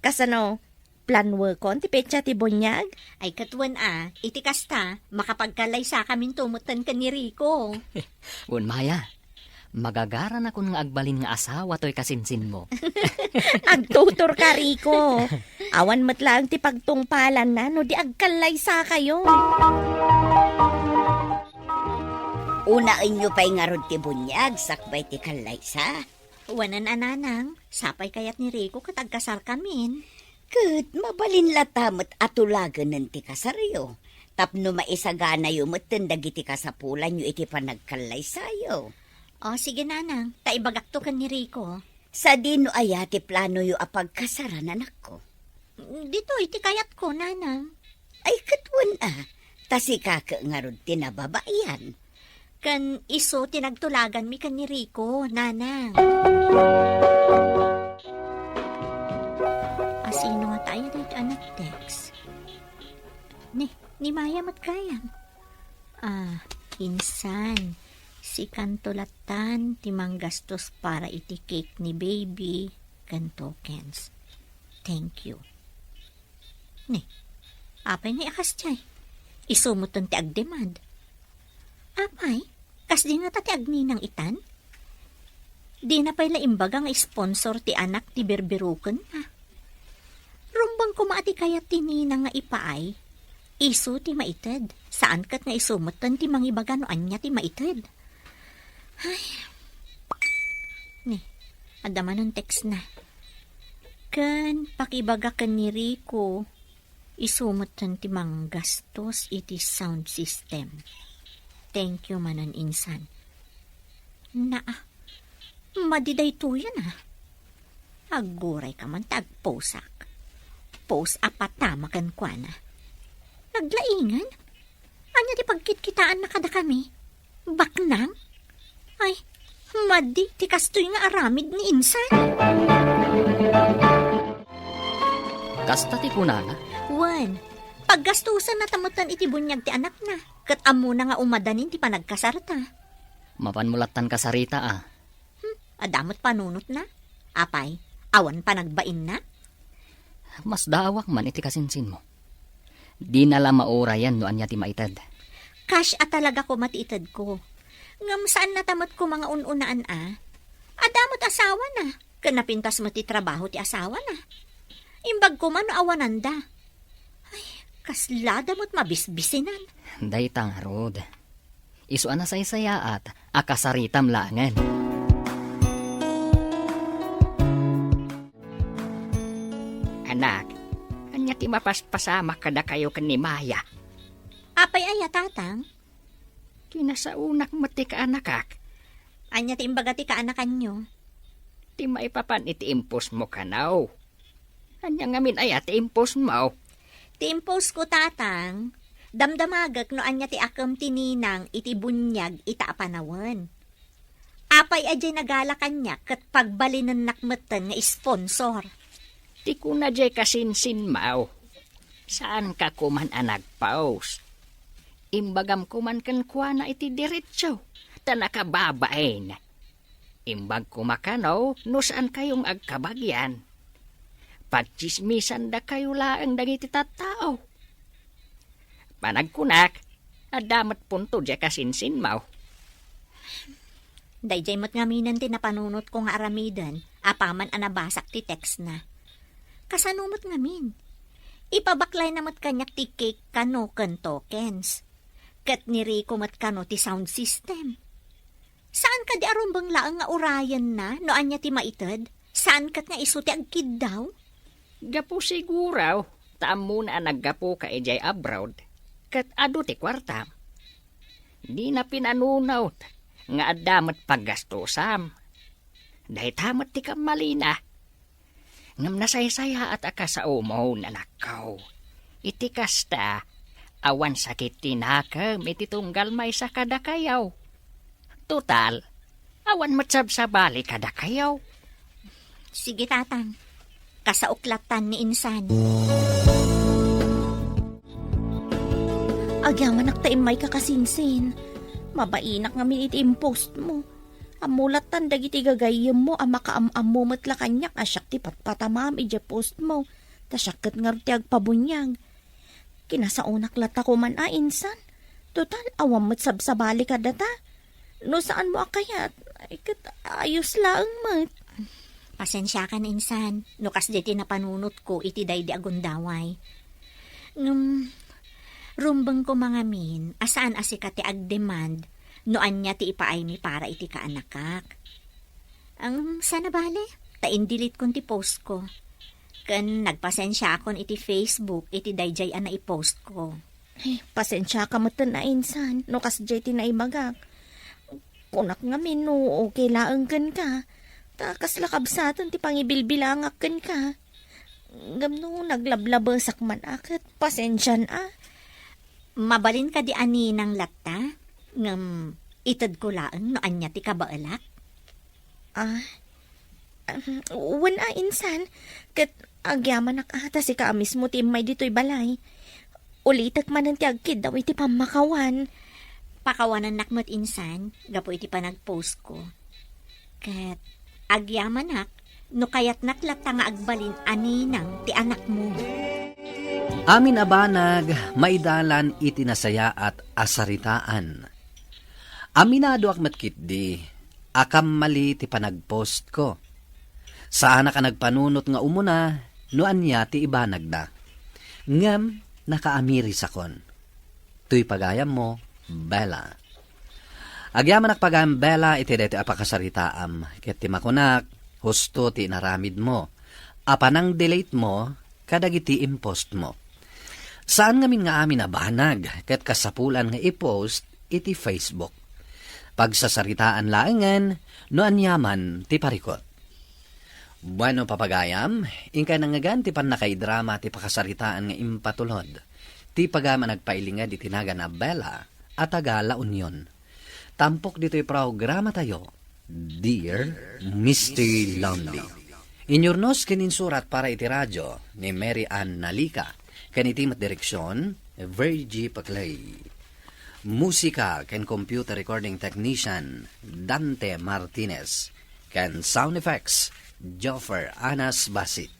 Speaker 6: Kasano, planwer kon ti petsa ti bunyag?
Speaker 4: Ay katuan iti kasta, makapagkalay sa kamin tumutan ka ni Rico.
Speaker 5: Un Maya, magagaran ako nga agbalin nga asawa to'y kasinsin mo.
Speaker 6: Agtutor ka, Rico. Awan matlang ti pagtungpalan na no di agkalay sa kayo.
Speaker 3: Unain nyo pa'y nga rod ti bunyag, sakbay ti kalaysa.
Speaker 4: Wanan ananang, sapay kayat ni Rico katagkasar kamin.
Speaker 3: Kat mabalin latamot atulagan ng ti kasaryo. Tapno maisagana yu mo't dagiti kasapulan yu iti panagkalaysayo.
Speaker 4: Sige nanang, taibagakto kan ni Rico.
Speaker 3: Sa dino aya ti plano yu apagkasaran anak ko.
Speaker 4: Dito iti kayat ko, nanang.
Speaker 3: Ay katwan tasi kaka nga rod tinababayan.
Speaker 4: Kan iso tinagtulagan mi kan ni Rico, nanang. Asino nga tayo dito anak text? Ni Maya matkayam. Insan. Si kantulatan timang gastos para iti cake ni baby kan tokens. Thank you. Apay na akas chay. Isumuton ti agdemand. Apay, kas di nga ta ti agninang itan? Di na pa'y laimbaga nga sponsor ti anak ti berberuken Rumba Bang kumaati kaya tinina nga ipaay, iso ti maited. Saan kat nga isumutan ti mangibaga no anya ti maited. Ay. Ni, adaman ng text na. Kan pakibaga kan ni Rico, isumutan ti manggastos iti sound system. Thank you manan insan. Madiday to yan Aguray ka man tagposak. Post apatama kan kwa na. Naglaingan? Anya di pagkitkitaan na kada kami? Baknang? Ay, madi, ti kastoy nga aramid ni insan.
Speaker 2: Kasta ti kunana?
Speaker 4: Wan, paggastusan na tamutan iti bunyag ti anak na. Kat amo na nga umadanin ti panagkasarta.
Speaker 2: Mapanmulatan ka sarita
Speaker 4: Adamot panunot na. Apay, awan pa nagbain na.
Speaker 2: Mas dawak man iti kasinsin mo. Di na lang maura yan no anya ti maitad.
Speaker 4: Cash talaga ko matiitad ko. Ngam saan natamot ko mga ununaan Adamot asawa na. Kanapintas mo ti trabaho ti asawa na. Imbag ko man awananda. Ay, kaslada mo't mabisbisinan.
Speaker 2: Daytang rod. Isu ana saysaya at akasaritam langan.
Speaker 8: Anak, anya ti mapaspasama kada kayo kan ni Maya.
Speaker 4: Apay aya tatang.
Speaker 8: Kinasaunak mo ti kaanakak.
Speaker 4: Anya ti imbaga ti kaanakan nyo.
Speaker 8: Ti maipapan iti impos mo kanaw. Anya ngamin ay ati impos mo.
Speaker 4: Ti impos ko tatang. Damdamagak no anya ti akam tininang iti bunyag ita apanawan. Apay ajay nagala kanya kat pagbalinan nakmatan nga sponsor.
Speaker 8: Ti kuna jay kasinsin mau. Saan ka kuman nagpaus? Imbagam kuman kan kuana iti diretso. Ta nakababain. Imbag kumakanaw no saan kayong agkabagyan. Pagchismisan da kayo laang dagiti tattao. Panagkunak, adamat punto jay kasinsin mau.
Speaker 4: Dayjay mo't ngaminan ti napanunot ko nga aramidan, apaman anabasak ti text na. Kasanumot ngamin. Ipabaklay namat kanyak ti cake kano kan tokens. Kat ni Rico mat kano ti sound system. Saan ka di arumbang laang nga urayan na no anya ti maitad? Saan kat nga iso ti agkid daw?
Speaker 8: Gapo siguraw, taam na naggapo ka ejay abroad. Kat ado ti kwarta. Di na pinanunaw nga adamat paggastusam. Dahil tamat ti kamalina. Ngam nasaysaya at akasao mo na nakaw. Iti kasta, awan sakit tinakam iti tunggal may sa kadakayaw. Total, awan matsabsabali kadakayaw.
Speaker 4: Sige tatang, kasauklatan ni insan.
Speaker 6: Agyaman naktaimay ka kasinsin. Mabainak nga minit impost mo. Amulatan dagiti gagayem mo ang makaamam mo matla kanyak asyak ti patpatamam ija post mo. Tasyakat nga ti agpabunyag. Kinasaunak lata ko man insan. Total awam mat sabsabali ka data. No saan mo akayat? Ay kat ayos laang mat.
Speaker 4: Pasensya ka na insan. No kas di napanunot ko iti daydi agundaway. Rumbang ko mga min, asaan asika ti agdemand, no anya ti ipaay mi para iti kaanakak. Ang sana bale, taindilit kon ti post ko. Kan nagpasensya akon iti Facebook, iti dayjay na i-post ko.
Speaker 6: Ay, pasensya ka matan na insan, no kas jay ti naimagak. Kunak nga min, no okay laang kan ka. Takas lakabsatan ti pangibilbilangak kan ka. Ngam no naglablabasak man akat, pasensya na.
Speaker 4: Mabalin ka di ani ng latta? Ngam, itad ko laang no anya ti kabaalak?
Speaker 6: Wana insan, kat agyaman nakata si kaamis mo ti may dito'y balay. Ulitak man ang ti agkid daw iti pamakawan.
Speaker 4: Pakawanan nakmat insan, gapo iti panagpost ko. Kat agyaman nak, no kayat naklata nga agbalin aninang ti anak mo.
Speaker 2: Amin abanag, maidalan itinasaya at asaritaan. Aminado ak matkit di, akam mali ti panagpost ko. Saan ka nagpanunot nga umuna, noan niya ti ibanag na. Ngem, nakaamiri sakon. Tuy pagayam mo, Bella. Agyaman nakpagayam Bella, iti dito apakasaritaam. Ket ti makunak, husto ti naramid mo. Apanang delete mo, kadagiti impost mo. Saan ngamin nga amin nabanag, ket kasapulan nga i-post, iti Facebook. Pagsasaritaan laengan, no anyaman ti parikot. Bueno papagayam, ingkay nangagan ti pan nakaidrama ti pakasaritaan nga impatulod. Ti pagama nagpailingad iti naga na Bella at taga La Union. Tampok dito'y programa tayo, Dear Mr. Lonely. Inyornos kininsurat para iti radyo ni Mary Ann Nalika, kanitimat direksyon, Virgie Paclay. Musika ken computer recording technician, Dante Martinez, ken sound effects, Joffer Anas Basit.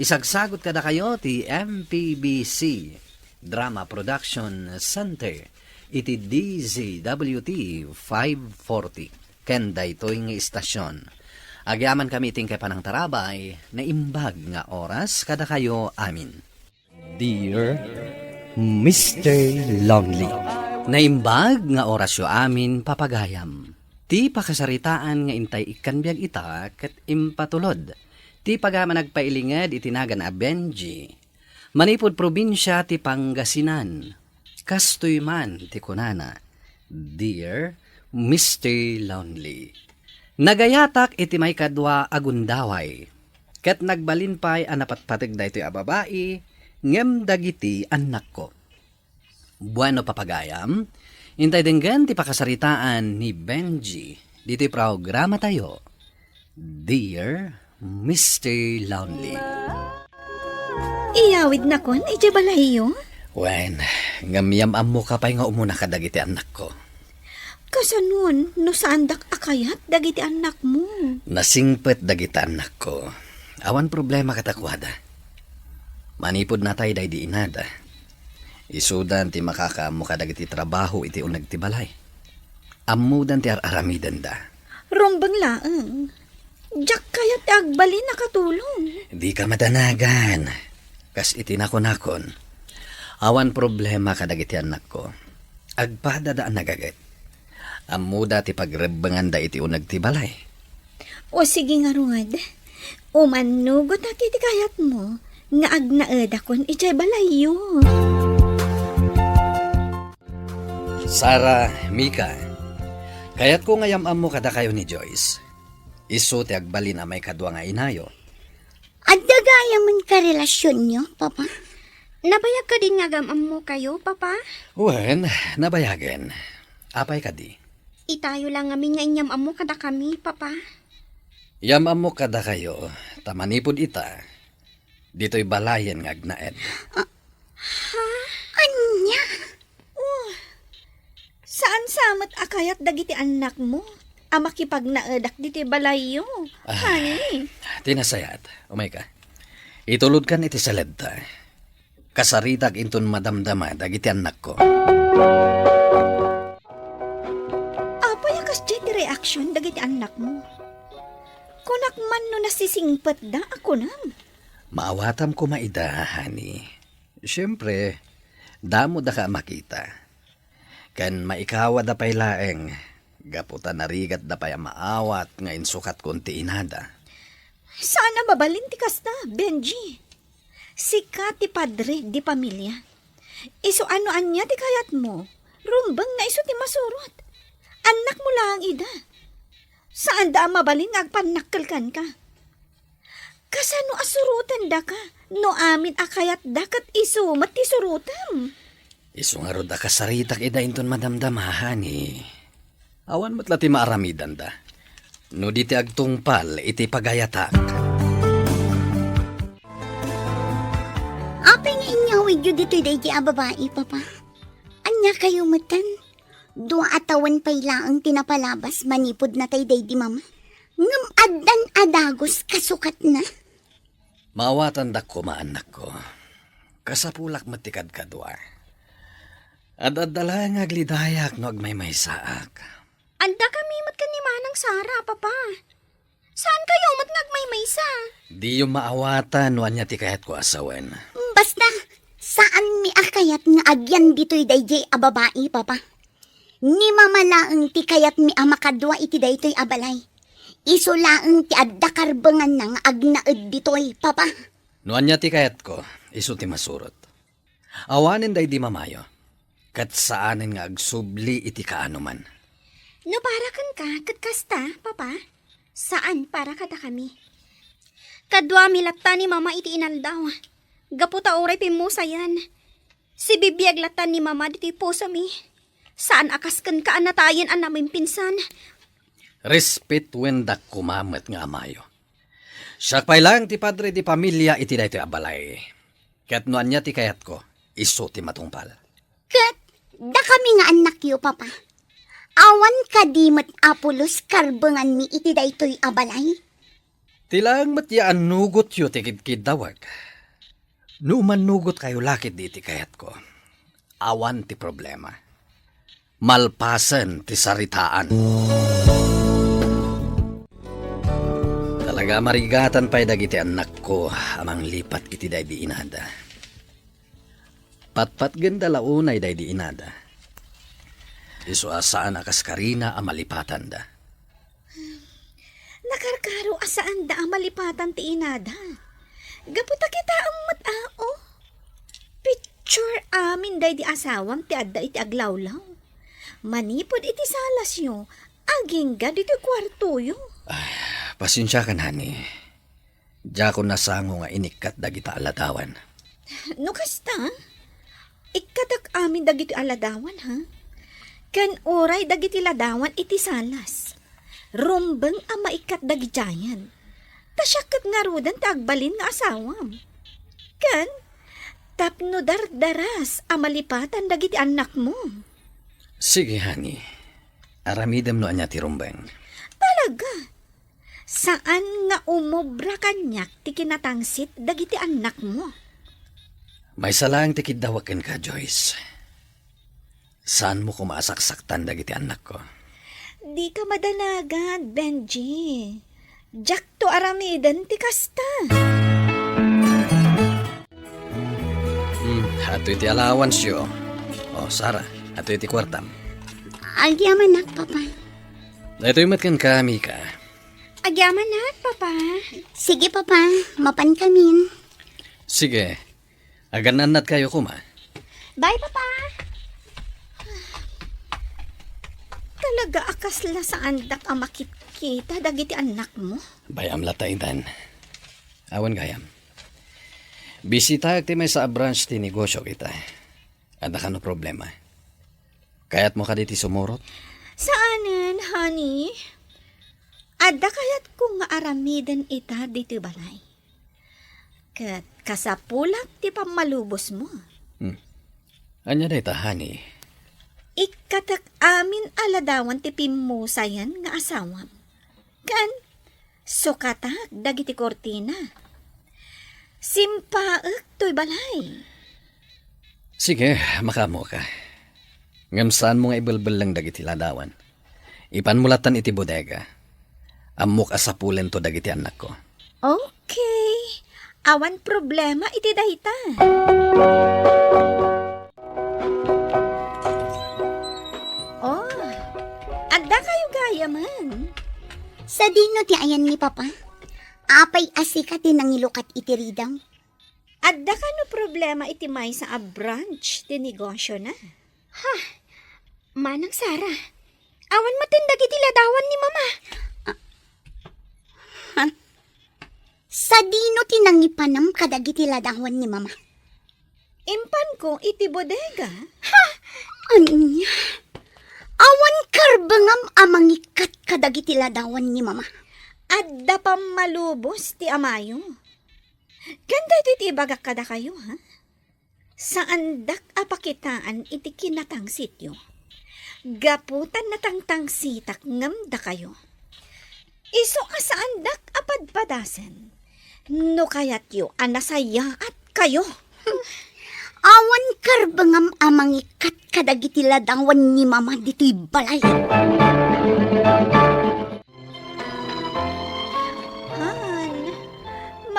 Speaker 2: Isagsagot kada kayo ti MPBC Drama Production Center iti DZWT 540 ken daytoy nga istasyon. Agyaman kami ting kay panang tarabay na imbag nga oras kada kayo amin.
Speaker 1: Dear Mr. Lonely.
Speaker 2: Naimbag nga orasyo amin papagayam. Ti pakasaritaan nga intay ikanbiag ita ket impatulod. Ti pagama nagpailingad itinagan a Benji. Manipod probinsya ti Pangasinan. Kastoy man ti kunana. Dear Mr. Lonely. Nagayatak iti may kadwa agundaway. Ket nagbalinpay anapatpatig daytoy a babae ngem dagiti anak ko. Bueno papagayam, intay denggan ti pakasaritaan ni Benji. Dito'y programa tayo, Dear Mr. Lonely.
Speaker 7: Iyawid na kon, iti balayo?
Speaker 2: Wen, ngamiyam mo ka pa'y nga umuna ka dagiti anak ko.
Speaker 7: Kasanon, no saan dak akayat dagiti anak mo?
Speaker 2: Nasingpet dagiti anak ko. Awan problema katakwada. Manipod na tayo day di inada. Isudan ti makakaamo ka dagiti trabaho iti unag ti balay. Amudan ti aramidan da.
Speaker 7: Rumbang laang. Diyak kayat agbali nakatulong.
Speaker 2: Di ka madanagan. Kas itinakon-akon. Awan problema ka dagiti anak ko. Agpadadaan nagagat. Amuda ti pagrebangan da iti unag ti balay.
Speaker 7: O sige nga ruad. Umanugot at iti kayat mo. Nga agnaed akon iti balayo.
Speaker 2: Sara, Mika, kayat ko ngayam mo kada kayo ni Joyce. Isu ti agbali na may kadwa nga inayo.
Speaker 3: At dagayaman ka relasyon nyo, Papa?
Speaker 7: Nabayag ka din nga gamam mo kayo, Papa?
Speaker 2: Wen, nabayagen. Apay ka di.
Speaker 7: Itayo lang amin nga inyam amo kada kami, Papa.
Speaker 2: Yam mo kada kayo, tamanipod ita. Dito'y balayan nga agnaed.
Speaker 3: Anya?
Speaker 7: Saan samat akayat dagiti anak mo? Amakipag naedak diti balayo. Hani?
Speaker 2: Tinasayat, umay ka. Itulod kan iti saledta. Kasaritak inton madamdama dagiti anak ko.
Speaker 7: Apayakas dyan reaction dagiti anak mo. Kunak man no nasisingpat da ako nam.
Speaker 2: Maawatam ko maida, honey. Siyempre, damo da ka makita. Kan maikawa da pa'y laeng. Gaputan narigat da pa'y maawat nga insukat konti inada.
Speaker 7: Sana babalin ti kasta, Benji. Sika ti padre di pamilya. Iso ano anya ti kayat mo. Rumbang na iso ti masurot. Anak mo lang ida. Saan da mabalin agpanakkalkan ka? Kasano asurutan da ka? No amin akayat dakat iso mati surutam.
Speaker 2: Isu nga ro da kasaritak ida inton madamdamahan eh. Awan mo't lati maaramidan da. No di ti agtungpal iti pagayatak.
Speaker 3: Apay nga inyawid yun dito'y day di babae, Papa. Anya kayo matan? Dua atawan pa'y laang tinapalabas manipod na tay day di mama. Ngam adan adagos kasukat na.
Speaker 2: Maawatan da ko maanak ko. Kasapulak matikad kadwa. Adadala nga aglidayak no agmay saak.
Speaker 7: Anda kami mat ka ni Manang Sara, Papa. Saan kayo matngagmaymaysa?
Speaker 2: Di yung maawatan nuan niya ti kayat ko asawan.
Speaker 3: Basta, saan mi akayat nga agyan dito'y dayjay a babae, papa? Ni mamalaang ti kayat mi amakadwa iti daytoy abalay. Iso laang ti adda karbangan na nga agnaed ditoy, papa.
Speaker 2: Nuan niya ti kayat ko, iso ti masurot. Awanin day di mamayo. Kat saanin nga agsubli iti kaano man.
Speaker 7: No para kan ka, kat kasta, papa? Saan para kada kami? Kadwa milata ni mama iti inaldaw. Gaputa oray pimusayan. Si bibiyag latan ni mama diti puso mi. Saan akaskan ka anatayan ang naming pinsan?
Speaker 2: Respet wendak kumamet nga amayo. Siyak pa'y lang ti padre di pamilya iti daytoy abalay. Kat nuan niya ti kayat ko, iso ti matungpal.
Speaker 3: Kat, da kami nga anak yo, papa. Awan ka di mat apulos karbangan mi iti daytoy abalay.
Speaker 2: Tilang matyaan nugot yo tikid dawag. Numan nugot kayo lakit di ti kayat ko. Awan ti problema. Malpasan ti saritaan. Talaga marigatan pa'y dagiti anak ko amang lipat iti day di inada. Patpat ganda launay day di inada. Iso asaan akas karina ang malipatan da.
Speaker 4: Nakarkaro asaan da ang malipatan ti inada. Gaputa kita ang matao. Picture amin day di asawam ti adda iti aglawlaw. Manipod iti salas yo, aging ga diti kwarto yo.
Speaker 2: Pasensya ka nani. Diya ko nasango nga inikat dagita aladawan.
Speaker 4: No kasta? Ikatak amin dagiti aladawan ha? Kan oray dagiti ladawan iti salas. Rumbeng ang maikat dagitayan. Tasyakat nga rudan tagbalin nga asawam. Kan, tapno dardaras ang malipatan dagiti anak mo.
Speaker 2: Sige, honey. Aramidam no anya ti rumbeng.
Speaker 4: Talaga? Saan nga umobra kanyak ti kinatangsit dagiti anak mo?
Speaker 2: May salang tikid dawaken ka, Joyce. Saan mo kumasaksaktan dagiti anak ko?
Speaker 4: Di ka madanagan, Benji. Jack to aramidan ti kasta.
Speaker 2: Ato iti allowance yo. O, Sarah, ato iti kwartam.
Speaker 3: Agyaman nak, papa.
Speaker 2: Ito'y matkan kami ka.
Speaker 7: Agyaman na, papa.
Speaker 3: Sige, papa. Mapan kamin.
Speaker 2: Sige, agananat kayo kuma.
Speaker 7: Bye, papa.
Speaker 4: Talaga akasla sa andak ang makikita dagiti anak mo?
Speaker 2: Bayam lataitan. Awan gayam. Bisita ti may sa branch ti negosyo kita. Ada ka no problema. Kayat mo ka diti sumurot?
Speaker 4: Saanan, honey? Adda kayat kung nga aramidan ita dito balay. Kat kasapulak ti pamalubos mo.
Speaker 2: Anya da ita, honey?
Speaker 4: Ikatak amin aladawan ti pimusayan nga asawam. Kan, sukatak dagiti kortina. Simpaak to'y balay.
Speaker 2: Sige, makamo ka. Ngamsaan mo nga ibelbel lang dagiti ladawan. Ipanmulatan iti bodega. Amok asapulen to dagiti anak ko.
Speaker 4: Okay. Awan problema iti dayta. Oh, adda kayo gaya man.
Speaker 3: Sa dino ti ayan ni papa. Apay asika ti nangilukat iti ridaw.
Speaker 4: Adda ka no problema iti may sa a branch ti negosyo na.
Speaker 7: Manang Sara, awan matindag iti ladawan ni mama.
Speaker 3: Sa dino ti nangipanam kadagiti ladawan ni mama.
Speaker 4: Impan ko iti bodega.
Speaker 3: Anya? Awan karbangam amangikat kadagiti ladawan ni mama.
Speaker 4: Adda pam malubos ti amayo. Ganda ito iti ibagak kada kayo, ha? Saan dak apakitaan iti kinatangsit yo? Gaputan na tangtangsitak ngam da kayo. Iso asaan dak apadpadasen. No kayat yo anasaya at kayo.
Speaker 3: Awan karbangam amangikat kadagiti ladawan ni mama dito'y balay.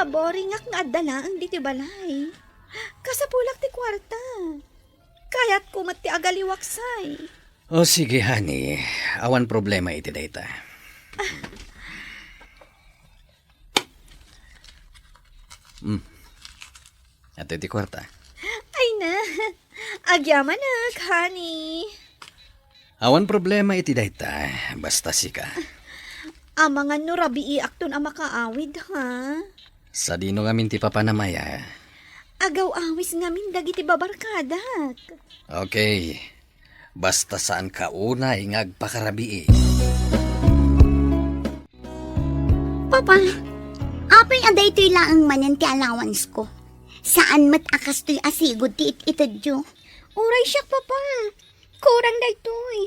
Speaker 6: maboring nga adala ang diti balay. Kasapulak ti kwarta. Kayat kumat ti agaliwaksay.
Speaker 2: O sige, honey. Awan problema iti dayta. Ato iti kwarta.
Speaker 6: Ay na, agyaman na, honey.
Speaker 2: Awan problema iti dayta. Basta sika.
Speaker 6: Amangan no rabii akton ang makaawid, ha?
Speaker 2: Sa dino ngamin ti papanamaya.
Speaker 6: Agaw awis ngamin dagiti babarkadak.
Speaker 2: Okay. Basta saan ka una ingagpakarabii.
Speaker 3: Papa, apay aday to'y laang manan ti allowance ko. Saan mat akas to'y asigod ti itadyo?
Speaker 7: Uray siya, papa. Kurang daytoy.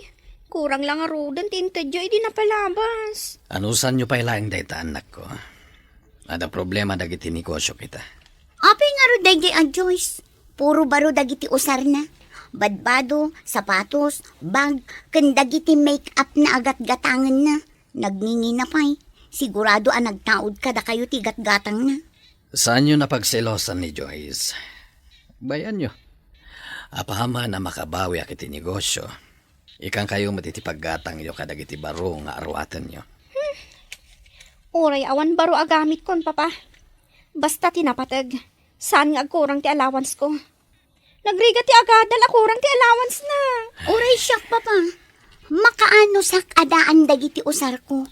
Speaker 7: Kurang lang arudan ti intadyo, di napalabas.
Speaker 2: Anusan nyo pa ilaing dayta, anak ko? Ada problema dagiti negosyo kita.
Speaker 3: Apay nga ro dayjay a Joyce. Puro baro dagiti usar na. Badbado, sapatos, bag, ken dagiti make-up na agat-gatangan na. Nagningi na pa'y. Sigurado ang nagtaod ka da kayo ti gat-gatang na.
Speaker 2: Saan nyo napagselosan ni Joyce? Bayan nyo. Apahama na makabawi akiti negosyo. Ikang kayo matitipaggatang yo kadagiti baro nga arwatan nyo.
Speaker 7: Uray awan baro agamit kon, papa. Basta tinapatag. Saan nga agkurang ti allowance ko? Nagriga ti agadal akurang ti allowance na.
Speaker 3: Oray siya, papa. Makaano sak adaan dagiti usar ko.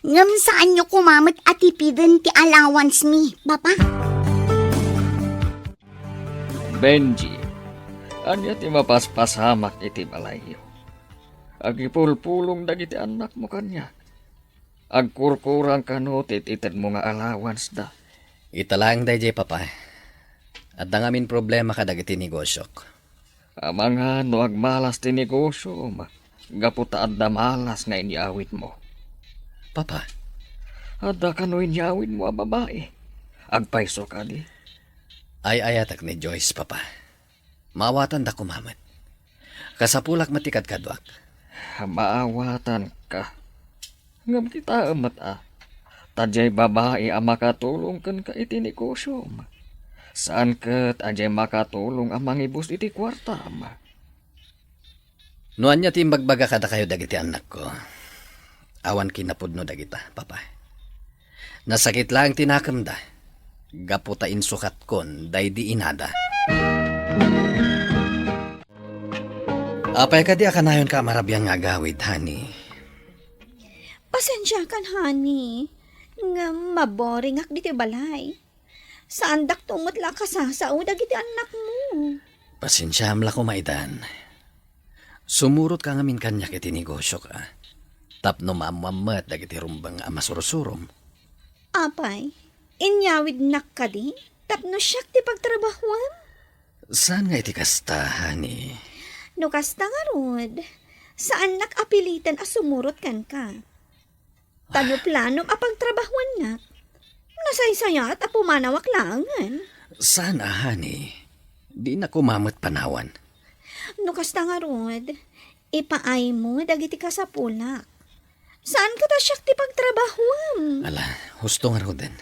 Speaker 3: Ngam saan nyo kumamit at ipiden ti allowance mi, papa?
Speaker 8: Benji, anya ti mapaspasamak iti balayo. Agipulpulong dagiti anak mo kanya. Agkurkurang kanutit ited mo nga allowance da.
Speaker 2: Italang dayjay papa. At ngamin problema kadagiti negosyok.
Speaker 8: Amanga no agmalas ti negosyo, gaputa adda malas nga iniawit mo.
Speaker 2: Papa,
Speaker 8: Adda ka no iniawit mo a babae. Agpaiso ka di.
Speaker 2: ay ayatak ni Joyce, papa. Maawatan da kumamat. Kasapulak matikad kadwak.
Speaker 8: Maawatan ka. Ngam kita amat Tajay babae ang makatulong kan ka iti negosyo. Saan kat ajay makatulong ang mangibus iti kwarta.
Speaker 2: Nuan niya timbagbaga kada kayo dagiti anak ko. Awan kinapudno dagita, papa. Nasakit lang tinakam da. Gaputa insukat kon, day di inada. Apay ka di akanayon ka marabiyang nga gawid, honey.
Speaker 6: Pasensya kan, honey. Nga maboring ak diti balay. Saan dak tumutla ka sa dagiti anak mo?
Speaker 2: Pasensyam la ko maidan. Sumurot ka ngamin kanyak iti negosyo ka. Tapno mamamat dagiti rumbang amasurusurom.
Speaker 6: Apay, inyawid nak ka di? Tapno siyak ti pagtrabahuan?
Speaker 2: Saan nga iti kasta, honey?
Speaker 6: No kasta nga rod, saan nakapilitan a sumurot kan ka? Tanyo planom a pagtrabahuan na. Nasaysayat a pumanawak langan.
Speaker 2: Saan, honey? Di na kumamot panawan.
Speaker 6: No kasta nga rod, ipaay mo dagiti ka sa pulak. Saan ka ta siyak ti pagtrabahuan?
Speaker 2: Ala, husto nga roden.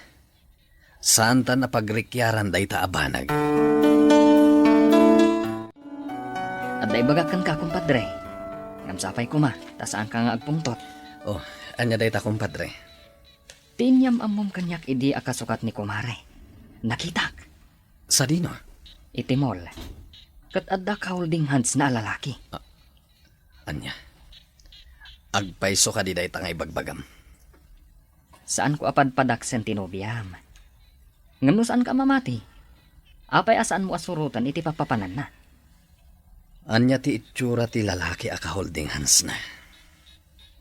Speaker 2: Saan ta na pagrikyaran day ta abanag?
Speaker 5: Aday bagakan ka, kumpadre. Ngamsapay ko tasaan ka nga agpungtot.
Speaker 2: Oh, anya day ta kumpadre.
Speaker 5: Tinyam amom kanyak idi akasukat ni kumare. Nakitak,
Speaker 2: Sa dino?
Speaker 5: iti mall. Kat adda ka holding hands na lalaki.
Speaker 2: Anya? Agpaiso ka di day ta nga ibagbagam.
Speaker 5: Saan ko apadpadak sen tinobiyam? Ngano saan ka mamati? Apay asaan mo asurutan iti papapanan na?
Speaker 2: Anya ti itsura ti lalaki aka holding hands na.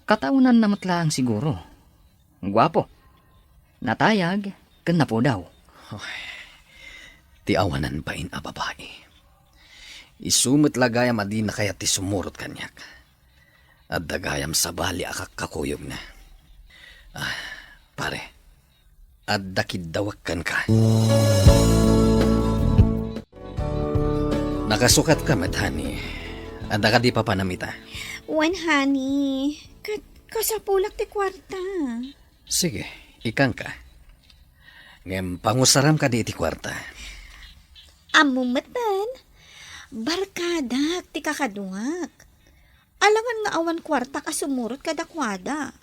Speaker 5: Kataunan namat lang siguro. Gwapo. Natayag, ken na po daw.
Speaker 2: Ti awanan pa in a babae. Isumot lagayam adi na kaya ti sumurot kanyak. At dagayam sa bali akak kakuyog na. Pare, at dakidawakkan ka. Nakasukat ka, madhani. At ka di pa panamita.
Speaker 6: Wan, honey. Kasapulak ti kwarta.
Speaker 2: Sige, ikang ka. Ngem pangusaram ka di iti kwarta.
Speaker 6: Amumatan. Barkada, ti kakadungak. Alangan nga awan kwarta ka sumurot kadakwada.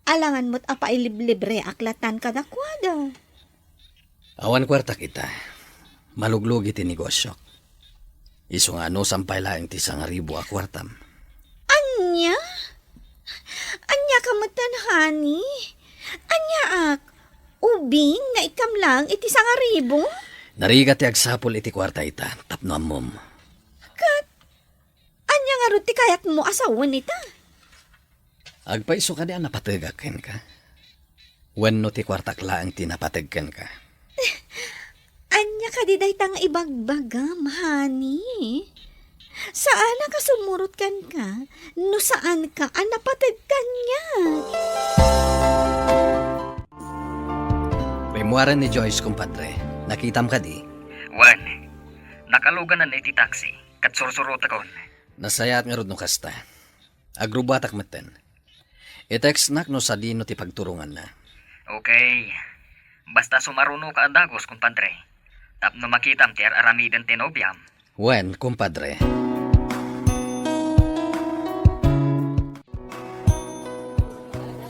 Speaker 6: Alangan mo't apa ilibre aklatan kadakwada.
Speaker 2: Awan kwarta kita. Maluglog iti negosyo. Iso nga no sampay lang ti 1,000 a kwartam.
Speaker 6: Anya? Anya kamutan, honey? Anya ak? Ubing na ikam lang iti 1,000?
Speaker 2: Narigat ti agsapol iti kwarta ita, tapno amom.
Speaker 6: Anya nga ruti kayat mo asawan ita?
Speaker 2: Agpaiso ka di ang napatagaken ka. Wenno ti kwartak laang tinapatagken ka.
Speaker 6: Anya ka di day tang ibagbagam, honey? Saan ka sumurot kan ka? No saan ka anapatag kanya?
Speaker 2: Memoaran ni Joyce, kumpadre. Nakitam ka di?
Speaker 8: Wan, nakalugan na iti taxi, kat sursurot akon.
Speaker 2: Nasayat nga rod no kasta. Agrubatak maten. I-text nak no sa dino ti pagturungan na.
Speaker 8: Okay, basta sumaruno ka adagos, kumpadre. Tapno makitam ti aramidan tinobyam.
Speaker 2: Wen, kumpadre.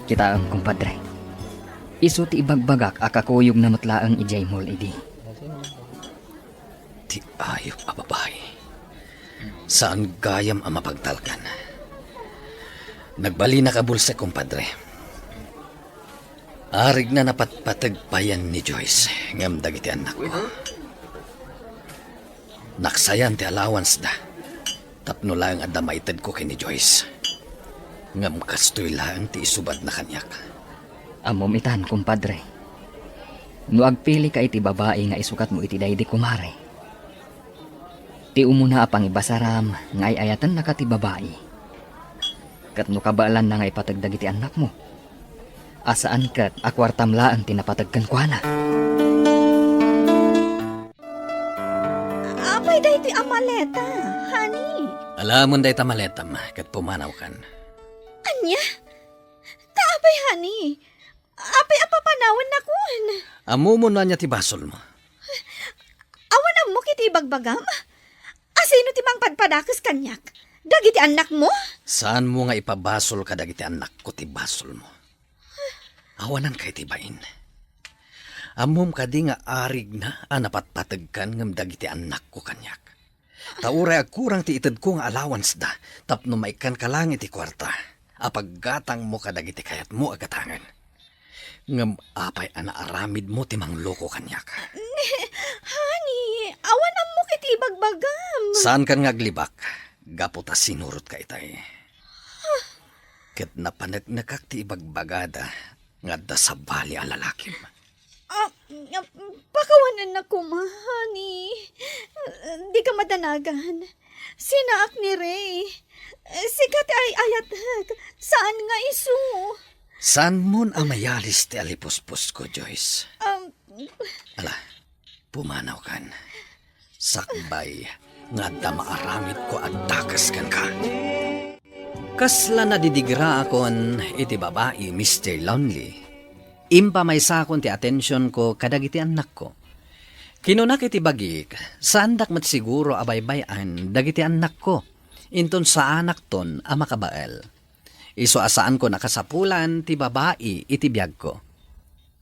Speaker 5: Kita ang kumpadre. Isu ti ibagbagak akakuyog na matlaang ijay mol idi.
Speaker 2: Ti ayop a babae. Saan gayam ang mapagtalkan? Nagbali na kabulsa, kumpadre. Arig na napatpatagpayan ni Joyce. Ngam dagiti anak ko. Naksayan ti allowance da. Tapno lang adda maited ko kay ni Joyce. Ngam kastoy lang ti isubad na kanyak.
Speaker 5: Amom itan, kumpadre. No agpili ka iti babae nga isukat mo iti daydi kumare. Ti umuna apang ibasaram nga ayatan na ka ti babae. Kat no kabaalan na nga ipatagdag iti anak mo. Asaan kat akwartam laan tinapatagkan kwa na.
Speaker 6: Apay day ti amaleta, honey.
Speaker 2: Alamon day tamaletam kat pumanaw kan.
Speaker 6: Anya? Kaapay, honey. Apay apapanawan na kun.
Speaker 2: Amumo na niya ti basol mo.
Speaker 6: Awan ang mo kiti bagbagam? Asino ti mang padpadakas kanyak? Dagiti anak mo?
Speaker 2: Saan mo nga ipabasol ka dagiti anak ko ti basol mo? Awanan kay ti bain. Amom ka di nga arig na anapatpatagkan ngam dagiti anak ko kanyak. Tauray agkurang ti ited ko nga allowance da, tapno maikan ka lang iti kwarta. Apaggatang mo ka dagiti kayat mo agatangan. Ngam apay anaaramid mo ti mangloko kanyak.
Speaker 6: Honey, awan ang mo kiti bagbagam.
Speaker 2: Saan kan ngaglibak? Gaputa sinurot ka itay. Ket napanagnakak ti ibagbagada nga da sa bali a lalakim.
Speaker 6: Pakawanan na ko, honey. Di ka madanagan. Sinaak ni Ray. Sikat ay ayatag. Saan nga isu?
Speaker 2: Saan mon ang mayalis ti alipuspos ko, Joyce? Ala, pumanaw kan. Sakbay nga da maaramid ko at takas kan ka. Kasla na didigra akon iti babae, Mr. Lonely. Impa may sakon ti atensyon ko kadagiti anak ko. Kinunak iti bagik, saan dakmat siguro abaybayan dagiti anak ko. Inton sa anak ton a makabael. Iso asaan ko nakasapulan ti babae iti biyag ko.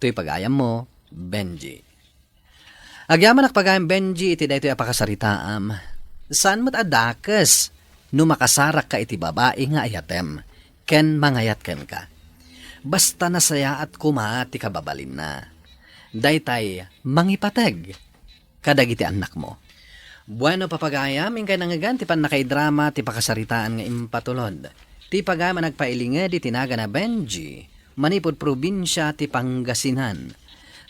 Speaker 2: To'y pagayam mo, Benji. Agyaman pagayam Benji iti daytoy apakasaritaam. Saan mo't adakas? No makasarak ka iti babae nga ayatem, ken mangayat ken ka. Basta nasaya at kuma ti kababalin na. Daytay mangipateg kadagiti anak mo. Bueno papagayam ingkay nangagan ti panakaidrama ti pakasaritaan nga impatulod. Ti pagayam nagpailinged iti naga na Benji, manipod probinsya ti Pangasinan.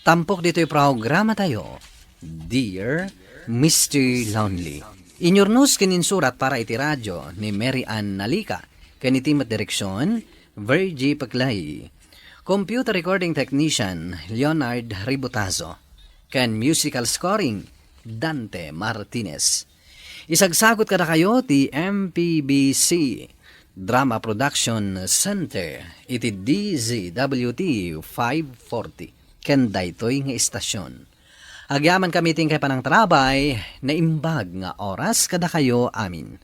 Speaker 2: Tampok dito'y programa tayo, Dear Mr. Lonely. Inyornos kininsurat para iti radyo ni Mary Ann Nalika, kanitimat direksyon, Virgie Paclay. Computer recording technician, Leonard Ributazo. Kan musical scoring, Dante Martinez. Isagsagot kada kayo ti MPBC Drama Production Center iti DZWT 540 ken daytoy nga istasyon. Agyaman kami ting kay panang trabay na imbag nga oras kada kayo amin.